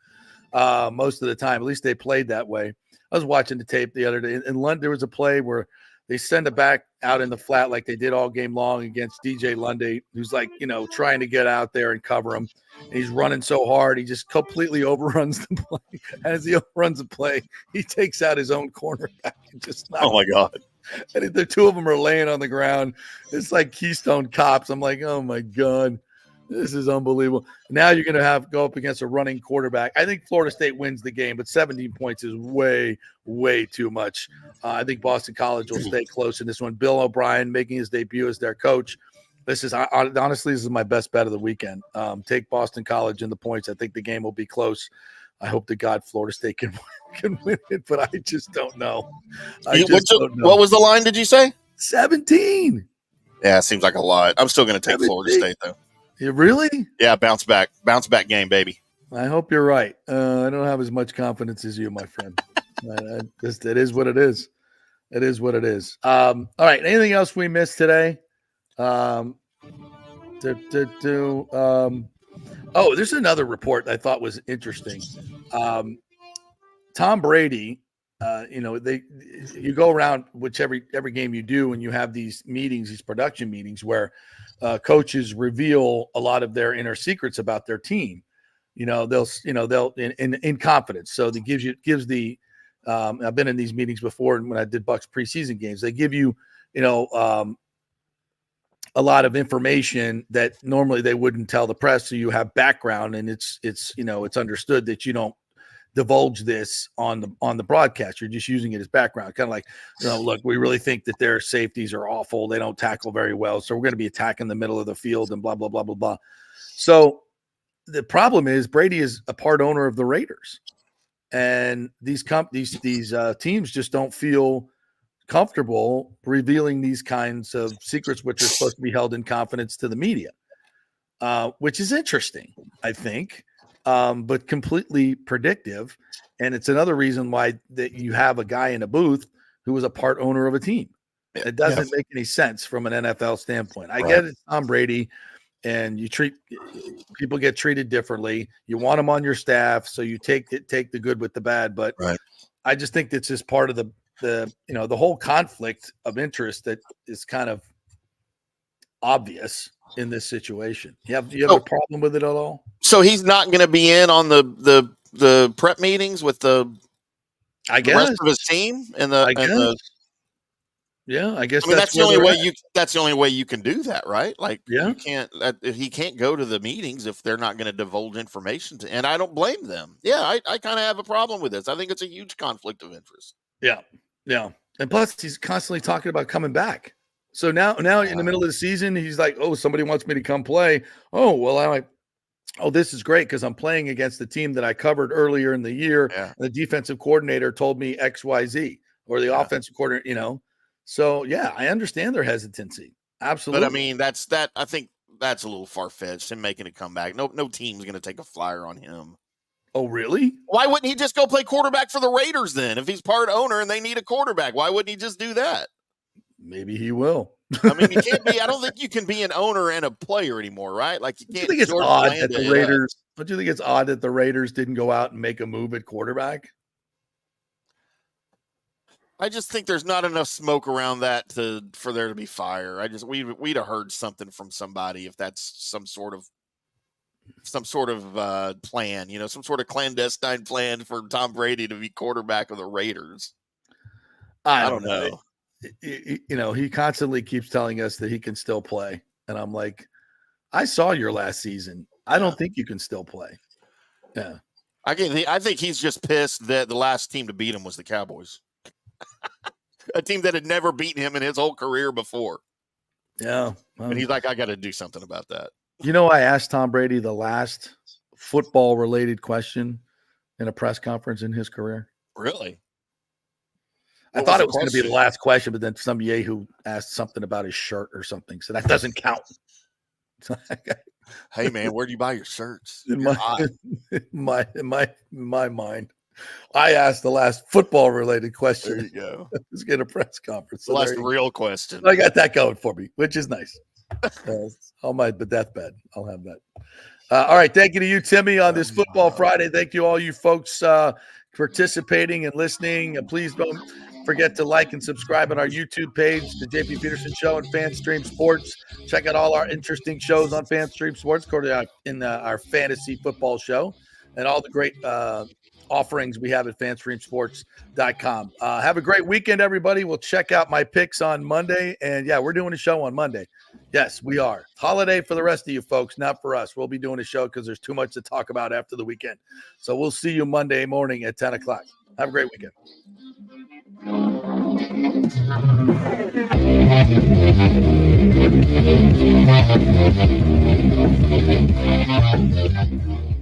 most of the time. At least they played that way. I was watching the tape the other day. In London, there was a play where they send it back out in the flat like they did all game long against DJ Lundy, who's like, trying to get out there and cover him. And he's running so hard, he just completely overruns the play. As he overruns the play, he takes out his own cornerback and just knocks. Oh my God. And the two of them are laying on the ground. It's like Keystone Cops. I'm like, oh my God, this is unbelievable. Now you're going to go up against a running quarterback. I think Florida State wins the game, but 17 points is way, way too much. I think Boston College will stay close in this one. Bill O'Brien making his debut as their coach. This is my best bet of the weekend. Take Boston College in the points. I think the game will be close. I hope to God Florida State can win it, but I just don't know. What was the line, did you say? 17. Yeah, it seems like a lot. I'm still going to take Florida State, though. You really? Yeah, bounce back game, baby. I hope you're right. I don't have as much confidence as you, my friend. It is what it is. It is what it is. All right. Anything else we missed today? There's another report I thought was interesting. Tom Brady, you go around every game you do, and you have these meetings, these production meetings where coaches reveal a lot of their inner secrets about their team. They'll in confidence. So that gives the I've been in these meetings before, and when I did Bucks preseason games, they give you a lot of information that normally they wouldn't tell the press. So you have background, and it's understood that you don't divulge this on the broadcast. You're just using it as background, kind of like, look, we really think that their safeties are awful. They don't tackle very well. So we're going to be attacking the middle of the field and blah, blah, blah, blah, blah. So the problem is Brady is a part owner of the Raiders, and these teams just don't feel comfortable revealing these kinds of secrets, which are supposed to be held in confidence to the media, which is interesting, I think. But completely predictive. And it's another reason why that you have a guy in a booth who was a part owner of a team. It doesn't make any sense from an NFL standpoint. I get it, Tom Brady, and people get treated differently. You want them on your staff, so you take the good with the bad. But I just think that's just part of the whole conflict of interest that is kind of obvious in this situation. You have a problem with it at all? So he's not going to be in on the prep meetings with the rest of his team and I guess. I mean, that's the only way that's the only way you can do that, right? Like, you can't. He can't go to the meetings if they're not going to divulge information and I don't blame them. Yeah, I kind of have a problem with this. I think it's a huge conflict of interest. Yeah, and plus he's constantly talking about coming back. So now in the middle of the season, he's like, oh, somebody wants me to come play. Oh, well, I'm like, oh, this is great because I'm playing against the team that I covered earlier in the year. Yeah. The defensive coordinator told me XYZ, or the offensive coordinator, So, yeah, I understand their hesitancy. Absolutely. But, I mean, I think that's a little far-fetched, him making a comeback. No team's going to take a flyer on him. Oh, really? Why wouldn't he just go play quarterback for the Raiders then? If he's part owner and they need a quarterback, why wouldn't he just do that? Maybe he will. I mean, you can't be. I don't think you can be an owner and a player anymore, right? Like you can't. Don't you think it's odd that the Raiders? Don't you think it's odd that the Raiders didn't go out and make a move at quarterback? I just think there's not enough smoke around that for there to be fire. We'd have heard something from somebody if that's some sort of some sort of plan, some sort of clandestine plan for Tom Brady to be quarterback of the Raiders. I don't know. He constantly keeps telling us that he can still play. And I'm like, I saw your last season. I don't think you can still play. Yeah. I think he's just pissed that the last team to beat him was the Cowboys. A team that had never beaten him in his whole career before. Yeah. And he's like, I got to do something about that. I asked Tom Brady the last football-related question in a press conference in his career. Really? I thought it was going to be the last question, but then some yahoo asked something about his shirt or something, so that doesn't count. Hey, man, where do you buy your shirts? In my mind, I asked the last football-related question. There you go. Let's get a press conference. So the real question. I got that going for me, which is nice. On my deathbed, I'll have that. All right, thank you to you, Timmy, on this Football Friday. Thank you, all you folks participating and listening. And please don't forget to like and subscribe on our YouTube page, The JP Peterson Show and FanStream Sports. Check out all our interesting shows on FanStream Sports, in our fantasy football show, and all the great offerings we have at fanstreamsports.com. Have a great weekend, everybody. We'll check out my picks on Monday. And, yeah, we're doing a show on Monday. Yes, we are. Holiday for the rest of you folks, not for us. We'll be doing a show because there's too much to talk about after the weekend. So we'll see you Monday morning at 10 o'clock. Have a great weekend. Thank you.